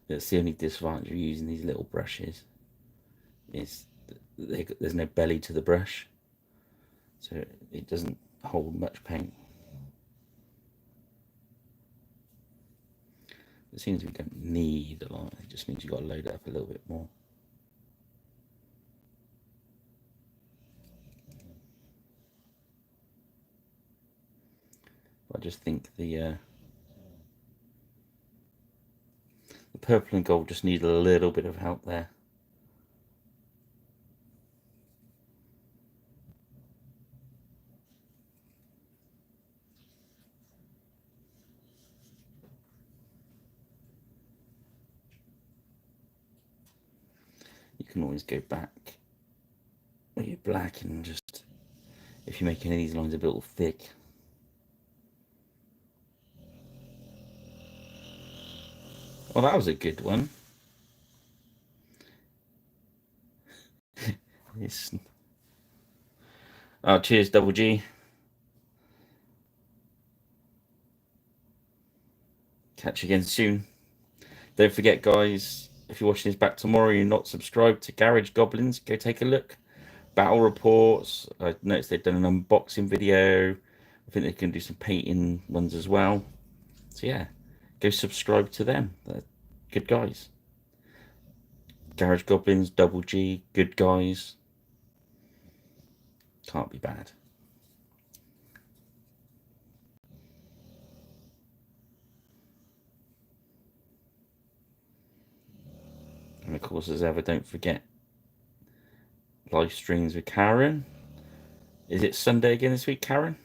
That's the only disadvantage of using these little brushes, is there's no belly to the brush, so it doesn't hold much paint. It seems we don't need a lot, it just means you've got to load it up a little bit more. But I just think the purple and gold just need a little bit of help there. You can always go back with your black and just, if you make any of these lines a bit thick. Well, that was a good one. Oh, cheers, Double G. Catch you again soon. Don't forget, guys, if you're watching this back tomorrow and you're not subscribed to Garage Goblins, go take a look. Battle reports. I noticed they've done an unboxing video. I think they can do some painting ones as well. So yeah, go subscribe to them. They're good guys. Garage Goblins, Double G, good guys. Can't be bad. And of course, as ever, don't forget live streams with Karen. Is it Sunday again this week, Karen?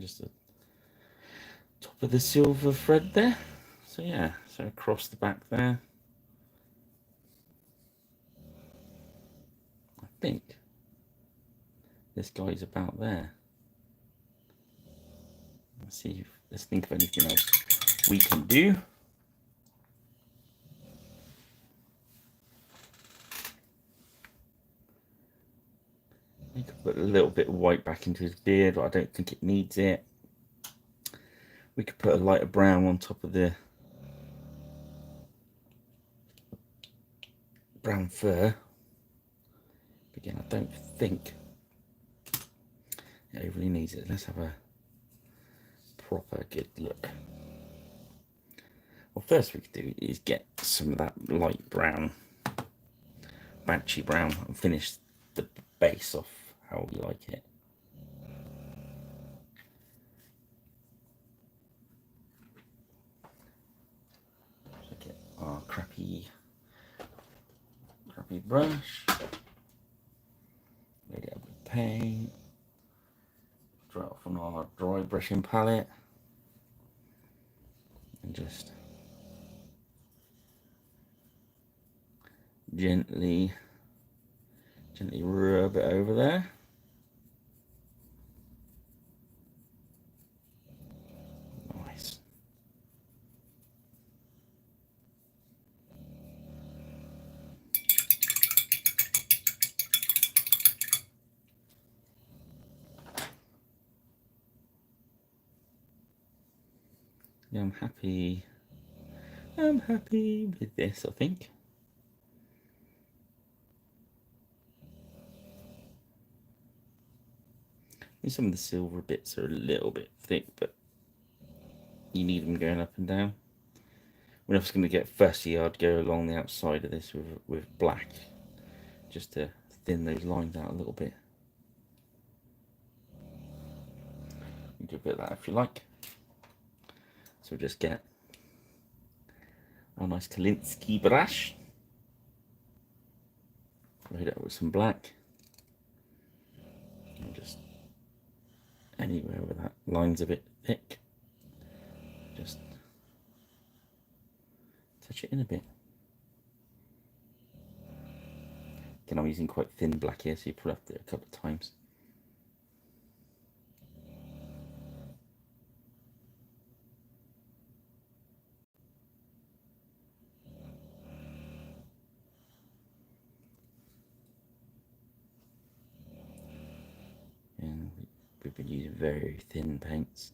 just the top of the silver thread there. So yeah, so across the back there. I think this guy's about there. Let's think of anything else we can do. We could put a little bit of white back into his beard, but I don't think it needs it. We could put a lighter brown on top of the brown fur. Again, I don't think it really needs it. Let's have a proper good look. Well, first we could do is get some of that light brown, matchy brown, and finish the base off how we like it. So get our crappy brush, load it up with paint, dry it off on our dry brushing palette, and just gently rub it over there. Nice. Yeah, I'm happy with this, I think. And some of the silver bits are a little bit thick, but you need them going up and down. When I was going to get fussy, I'd go along the outside of this with black, just to thin those lines out a little bit. You do a bit of that if you like. So just get a nice Kalinsky brush, load it up with some black, and just anywhere where that line's a bit thick, just touch it in a bit. Again, I'm using quite thin black here, so you probably have to do it a couple of times. And we've been using very thin paints.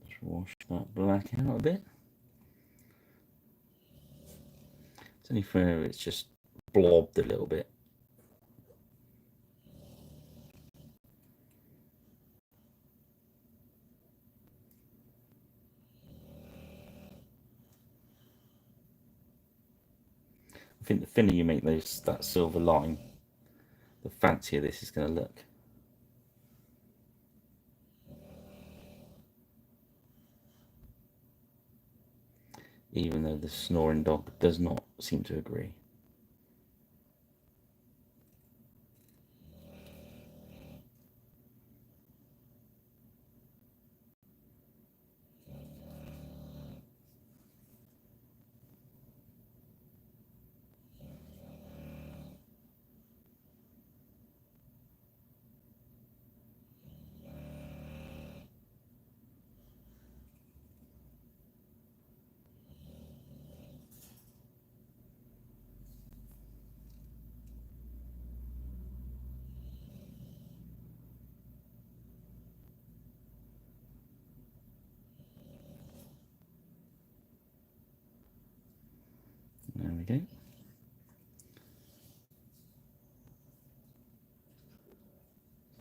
Just wash that black out a bit. It's only where it's just blobbed a little bit. I think the thinner you make that silver line, the fancier this is going to look. Even though the snoring dog does not seem to agree. There we go.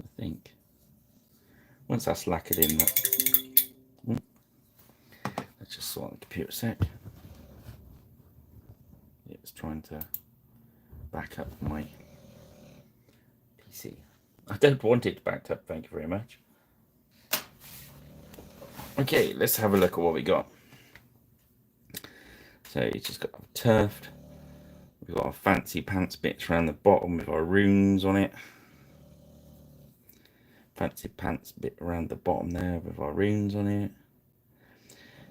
I think once that's lacquered in, let's just sort the computer a sec. It's trying to back up my PC. I don't want it backed up, thank you very much. Okay, let's have a look at what we got. So it's just got turfed. We've got our fancy pants bits around the bottom with our runes on it. Fancy pants bit around the bottom there with our runes on it.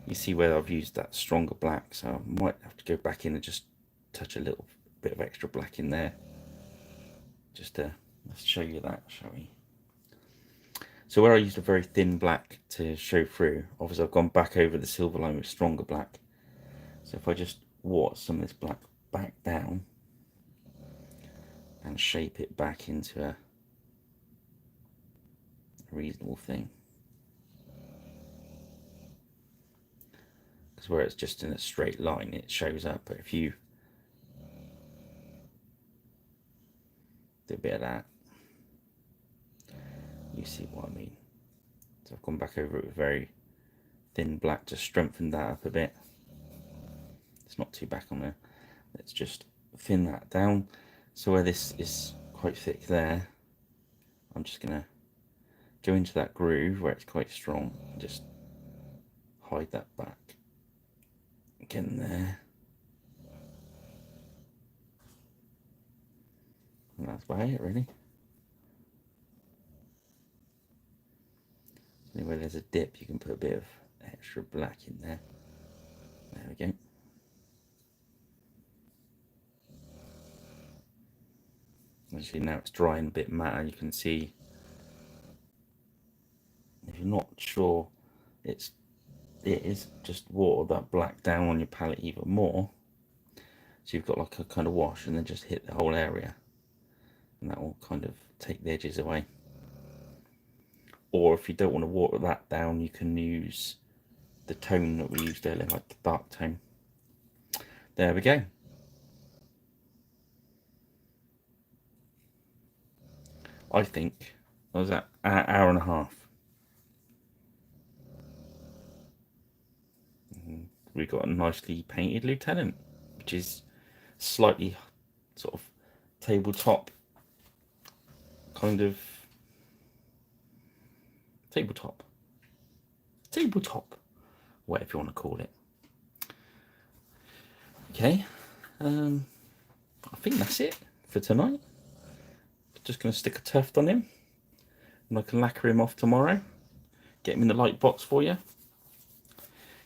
You see where I've used that stronger black, so I might have to go back in and just touch a little bit of extra black in there. Just to let's show you that, shall we? So where I used a very thin black to show through, obviously I've gone back over the silver line with stronger black. So if I just water some of this black back down and shape it back into a reasonable thing. Because where it's just in a straight line, it shows up. But if you do a bit of that, you see what I mean. So I've gone back over it with very thin black to strengthen that up a bit. It's not too back on there. Let's just thin that down. So where this is quite thick there, I'm just going to go into that groove where it's quite strong and just hide that back. Again there. And that's about it, really. Anywhere there's a dip, you can put a bit of extra black in there. There we go. Actually, now it's dry and a bit matter. You can see, if you're not sure it is, just water that black down on your palette even more. So you've got like a kind of wash, and then just hit the whole area, and that will kind of take the edges away. Or if you don't want to water that down, you can use the tone that we used earlier, like the dark tone. There we go. I think that was an hour and a half. We got a nicely painted lieutenant, which is slightly sort of tabletop, kind of tabletop, whatever you want to call it. Okay, I think that's it for tonight. Just going to stick a tuft on him, and I can lacquer him off tomorrow. Get him in the light box for you.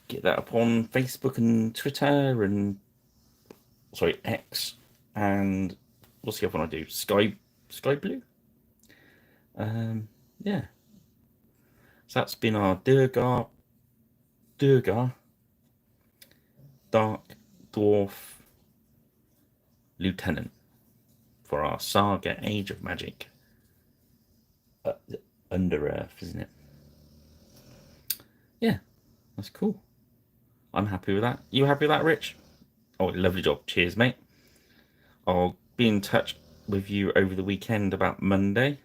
Get that up on Facebook and Twitter and X, and what's the other one I do? Sky Blue. Yeah. So that's been our duergar dark dwarf lieutenant for our Saga Age of Magic Under Earth, isn't it? Yeah, that's cool. I'm happy with that. You happy with that, Rich? Oh, lovely job. Cheers, mate. I'll be in touch with you over the weekend about Monday.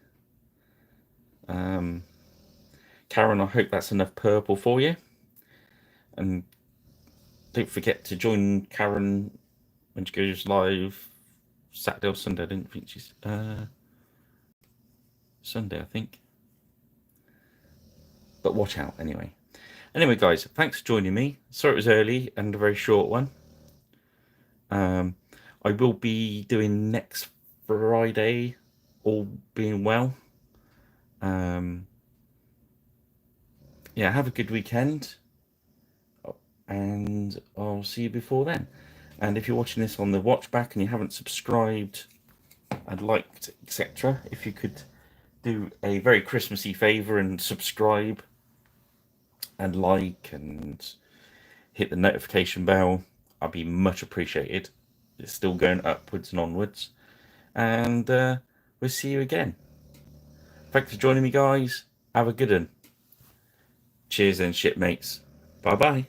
Karen, I hope that's enough purple for you. And don't forget to join Karen when she goes live Saturday or Sunday. I didn't think she's Sunday, I think. But watch out anyway. Anyway, guys, thanks for joining me. Sorry it was early and a very short one. I will be doing next Friday, all being well. Yeah, have a good weekend, and I'll see you before then. And if you're watching this on the watch back and you haven't subscribed and liked, etc., if you could do a very Christmassy favour and subscribe and like and hit the notification bell, I'd be much appreciated. It's still going upwards and onwards, and we'll see you again. Thanks for joining me, guys. Have a good one. Cheers then, shipmates. Bye bye.